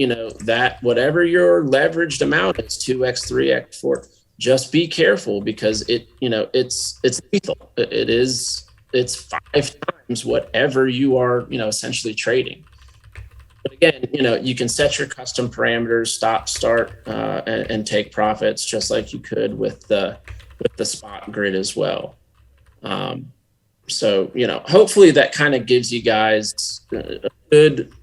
that whatever your leveraged amount is, 2x, 3x, 4, just be careful because it's lethal. It's 5 times whatever you are, essentially trading. But again, you can set your custom parameters, stop, start, and take profits just like you could with the spot grid as well. So, hopefully that kind of gives you guys a good,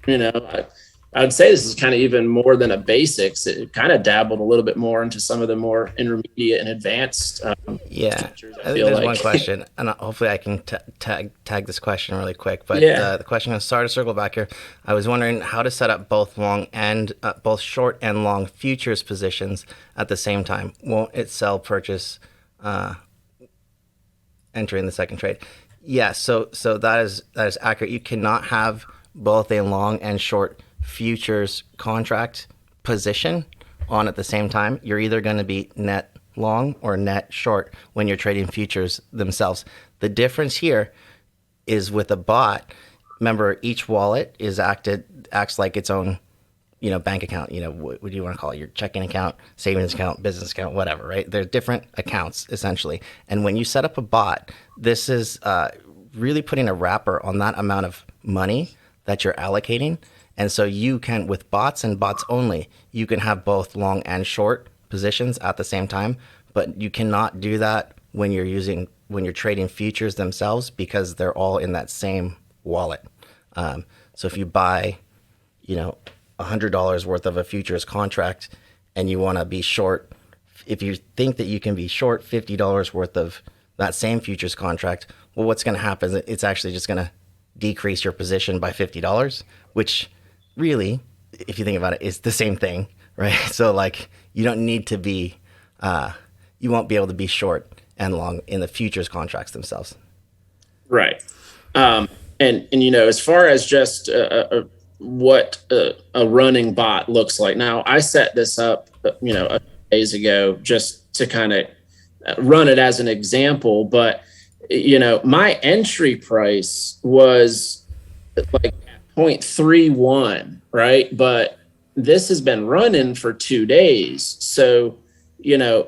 I would say this is kind of even more than a basics. It kind of dabbled a little bit more into some of the more intermediate and advanced features. There's one question, and hopefully I can tag this question really quick. But the question, sorry to circle back here. I was wondering how to set up both both short and long futures positions at the same time. Won't it sell, purchase, entering the second trade? Yeah, so that is accurate. You cannot have both a long and short futures contract position on at the same time, you're either going to be net long or net short when you're trading futures themselves. The difference here is with a bot. Remember, each wallet acts like its own, bank account. What do you want to call it? Your checking account, savings account, business account, whatever, right? They're different accounts essentially. And when you set up a bot, this is really putting a wrapper on that amount of money that you're allocating. And so you can, with bots and bots only, you can have both long and short positions at the same time. But you cannot do that when you're trading futures themselves, because they're all in that same wallet. So if you buy, $100 worth of a futures contract and you want to be short, if you think that you can be short $50 worth of that same futures contract, well, what's going to happen is it's actually just going to decrease your position by $50, which really, if you think about it, is the same thing, right? So like, you don't need to be, you won't be able to be short and long in the futures contracts themselves. Right. And as far as just what a running bot looks like. Now, I set this up, a few days ago just to kind of run it as an example. But, my entry price was like 0.31, right? But this has been running for 2 days. So,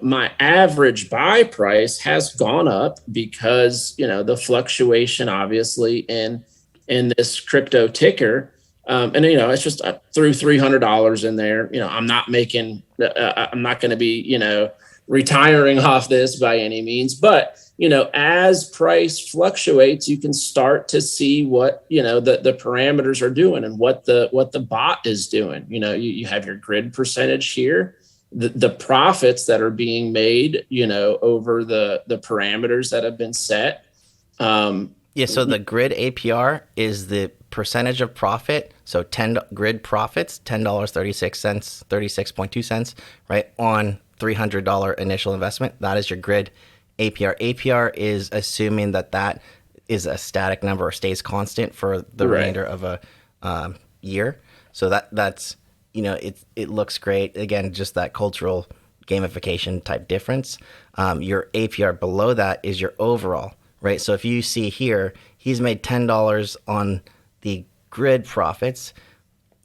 my average buy price has gone up because, the fluctuation obviously in this crypto ticker. It's just I threw $300 in there. I'm not making, I'm not going to be, retiring off this by any means, but, as price fluctuates, you can start to see what, the parameters are doing and what the bot is doing. You have your grid percentage here, the profits that are being made, over the parameters that have been set. So the grid APR is the percentage of profit. So 10 grid profits, $10.36, 36.2 cents, right, on $300 initial investment. That is your grid APR. APR is assuming that is a static number or stays constant for the remainder of a year. So that's, it looks great. Again, just that cultural gamification type difference. Your APR below that is your overall, right? So if you see here, he's made $10 on the grid profits,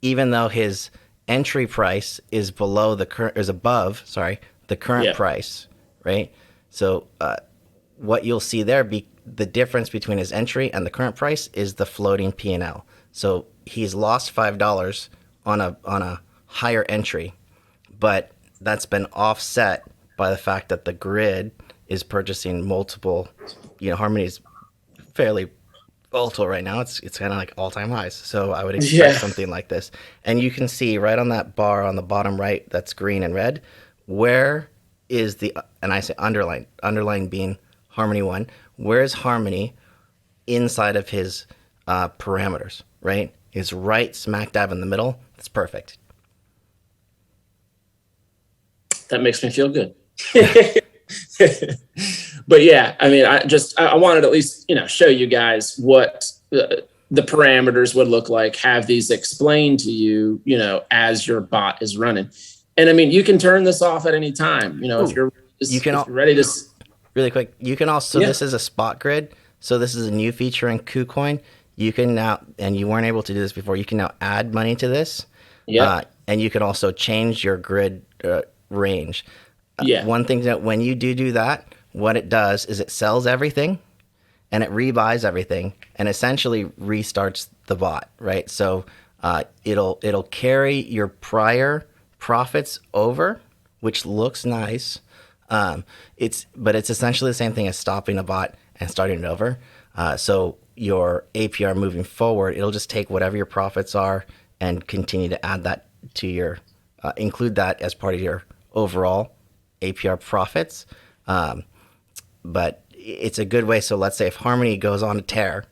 even though his entry price is above the current price, right? So what you'll see there, the difference between his entry and the current price is the floating P&L. So he's lost $5 on a higher entry, but that's been offset by the fact that the grid is purchasing multiple, Harmony's fairly volatile right now. It's kind of like all-time highs. So I would expect something like this. And you can see right on that bar on the bottom right, that's green and red, where is and I say underline being Harmony 1, where is Harmony inside of his parameters, right? Is right smack dab in the middle. That's perfect. That makes me feel good. But yeah, I mean, I wanted to at least, show you guys what the parameters would look like, have these explained to you, as your bot is running. And I mean, you can turn this off at any time, if you're ready to. Really quick, you can also, this is a spot grid. So this is a new feature in KuCoin. You can now, and you weren't able to do this before, you can now add money to this. Yeah. And you can also change your grid range. One thing that when you do that, what it does is it sells everything and it rebuys everything and essentially restarts the bot, right? So it'll carry your prior profits over, which looks nice. It's essentially the same thing as stopping a bot and starting it over. So your APR moving forward, it'll just take whatever your profits are and continue to add that to your, include that as part of your overall APR profits. But it's a good way. So let's say if Harmony goes on a tear,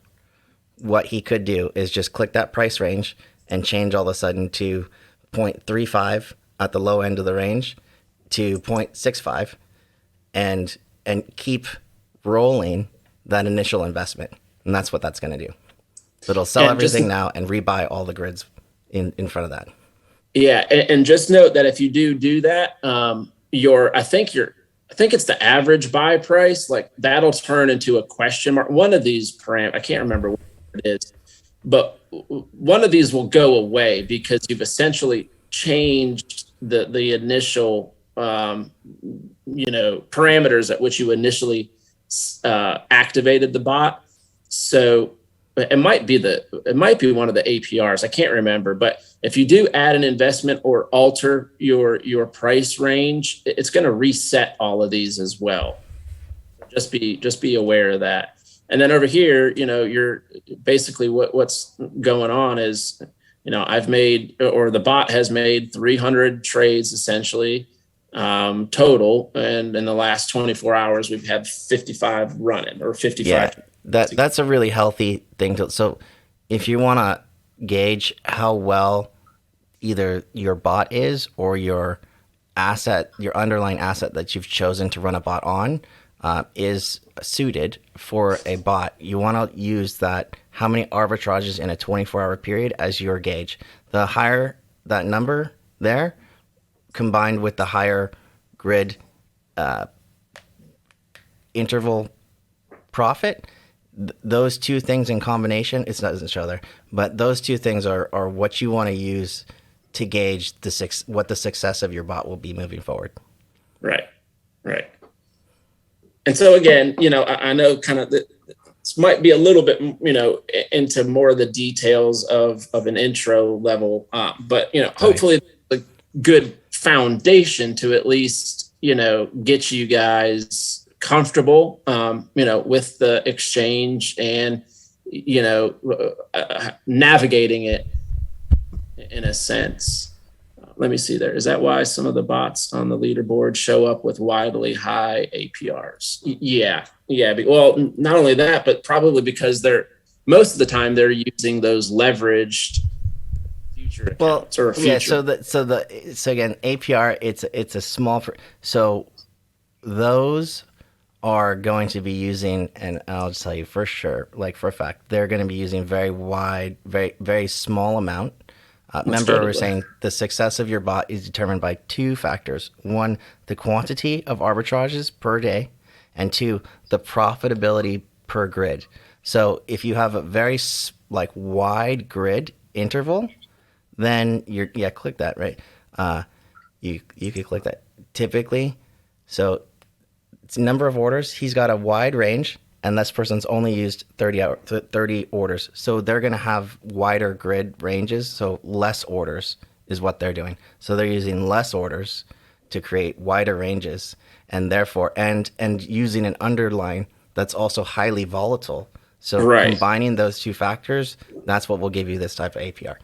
what he could do is just click that price range and change all of a sudden to 0.35 at the low end of the range to 0.65 and keep rolling that initial investment. And that's what that's going to do. So it'll sell everything now and rebuy all the grids in front of that. Yeah, and just note that if you do that, I think it's the average buy price. Like that'll turn into a question mark. One of these I can't remember what it is, but one of these will go away because you've essentially changed the initial parameters at which you initially activated the bot. So it might be one of the APRs. I can't remember, but if you do add an investment or alter your price range, it's going to reset all of these as well. Just be aware of that. And then over here, you're basically what's going on is, I've made, or the bot has made 300 trades essentially total, and in the last 24 hours we've had 55 running, or 55. Yeah, that's a really healthy thing to. So if you want to gauge how well either your bot is or your underlying asset that you've chosen to run a bot on is suited for a bot, you want to use that how many arbitrages in a 24-hour period as your gauge. The higher that number there, combined with the higher grid interval profit, those two things in combination, it doesn't show there, but those two things are what you want to use to gauge what the success of your bot will be moving forward. Right. And so again, I know kind of this might be a little bit, into more of the details of an intro level, but hopefully a good foundation to at least get you guys comfortable, with the exchange and navigating it in a sense. Let me see there. Is that why some of the bots on the leaderboard show up with wildly high APRs? Yeah. Well, not only that, but probably because most of the time they're using those leveraged future accounts or future. Yeah. So again, APR, it's a small. So those are going to be using, and I'll just tell you for sure, like for a fact, they're going to be using very wide, very, very small amount. Remember, we're saying the success of your bot is determined by two factors. One, the quantity of arbitrages per day, and two, the profitability per grid. So if you have a very wide grid interval, then click that, right? You could click that. Typically, so it's number of orders. He's got a wide range, and this person's only used 30 orders. So they're going to have wider grid ranges, so less orders is what they're doing. So they're using less orders to create wider ranges, and therefore, and using an underline that's also highly volatile. So combining those two factors, that's what will give you this type of APR.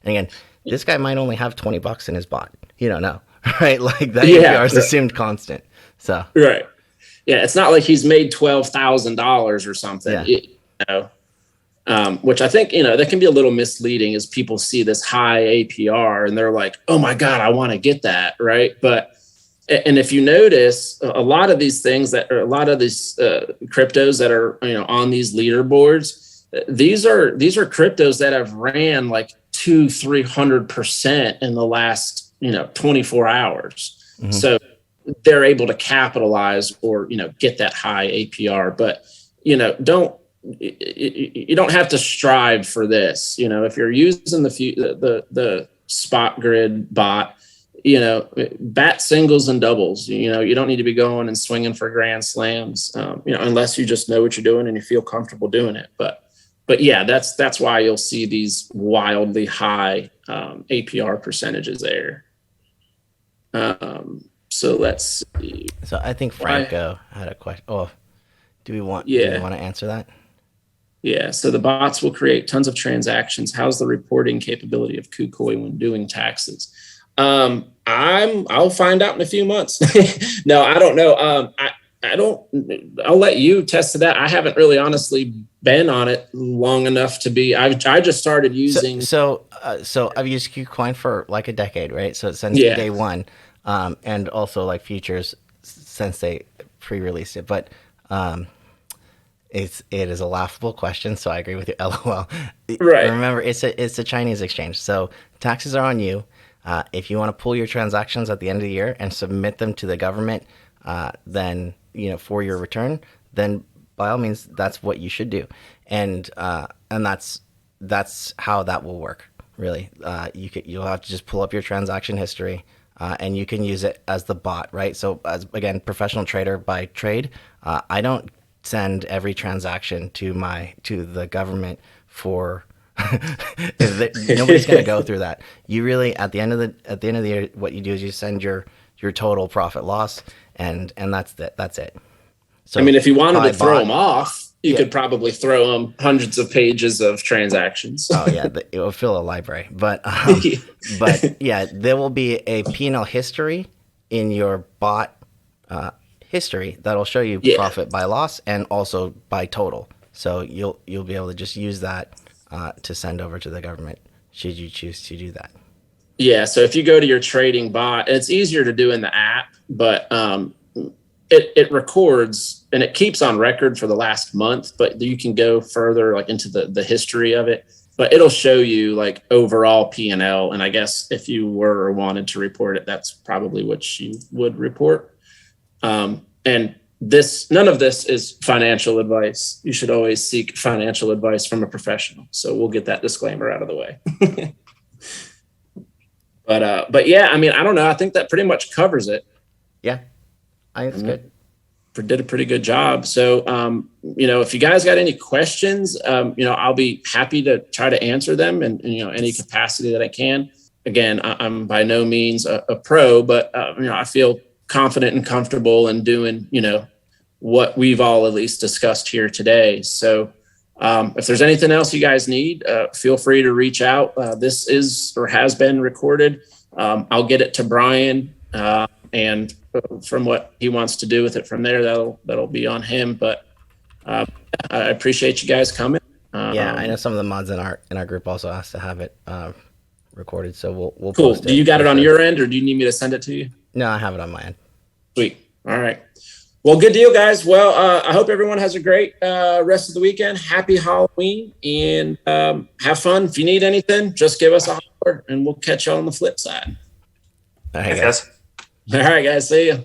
And again, this guy might only have $20 in his bot. You don't know, right? Like that APR is assumed constant. So right. Yeah, it's not like he's made $12,000 or something, which I think, that can be a little misleading as people see this high APR and they're like, oh my God, I want to get that, right? And if you notice, a lot of these things a lot of these cryptos that are, on these leaderboards, these are cryptos that have ran like 200-300% in the last, 24 hours. Mm-hmm. So they're able to capitalize or, get that high APR, but, you don't have to strive for this. If you're using the spot grid bot, bat singles and doubles, you don't need to be going and swinging for grand slams, unless you just know what you're doing and you feel comfortable doing it. But yeah, that's why you'll see these wildly high APR percentages there. So let's see. So I think Franco had a question. Oh, do we want to answer that? Yeah. So the bots will create tons of transactions. How's the reporting capability of KuCoin when doing taxes? I'll find out in a few months. No, I don't know. I'll let you test to that. I haven't really honestly been on it long enough to be. I just started using. So I've used KuCoin for like a decade, right? So since day one. And also like futures since they pre-released it. But It is a laughable question, so I agree with you. LOL. Right. Remember, it's a Chinese exchange, so taxes are on you. If you want to pull your transactions at the end of the year and submit them to the government, then for your return, then by all means, that's what you should do, and that's how that will work. Really, you'll have to just pull up your transaction history, and you can use it as the bot, right? So, as again, professional trader by trade, I don't send every transaction to the government for nobody's going to go through that. You really at the end of the year, what you do is you send your total profit loss, and that's it. So I mean, if you wanted by to throw bot, them off, you yeah. could probably throw them hundreds of pages of transactions. Oh yeah, it will fill a library. But yeah, there will be a P&L history in your bot history that'll show you Yeah. profit by loss and also by total. So you'll be able to just use that to send over to the government should you choose to do that. Yeah. So if you go to your trading bot, it's easier to do in the app, but it records and it keeps on record for the last month, but you can go further like into the history of it. But it'll show you like overall P&L. And I guess if you were or wanted to report it, that's probably what you would report. And none of this is financial advice. You should always seek financial advice from a professional. So we'll get that disclaimer out of the way. But yeah, I mean, I don't know. I think that pretty much covers it. Yeah, I think it's good. Did a pretty good job. So, if you guys got any questions, I'll be happy to try to answer them in any capacity that I can. Again, I'm by no means a pro, but I feel confident and comfortable in doing, what we've all at least discussed here today. So, if there's anything else you guys need, feel free to reach out. This is or has been recorded. I'll get it to Brian, and from what he wants to do with it from there, that'll be on him. But I appreciate you guys coming. Yeah, I know some of the mods in our group also asked to have it recorded, so we'll cool. post it. Do you got it on your end, or do you need me to send it to you? No, I have it on my end. Sweet. All right. Well, good deal, guys. Well, I hope everyone has a great rest of the weekend. Happy Halloween, and have fun. If you need anything, just give us a holler, and we'll catch you on the flip side. All right, guys. All right, guys. See you.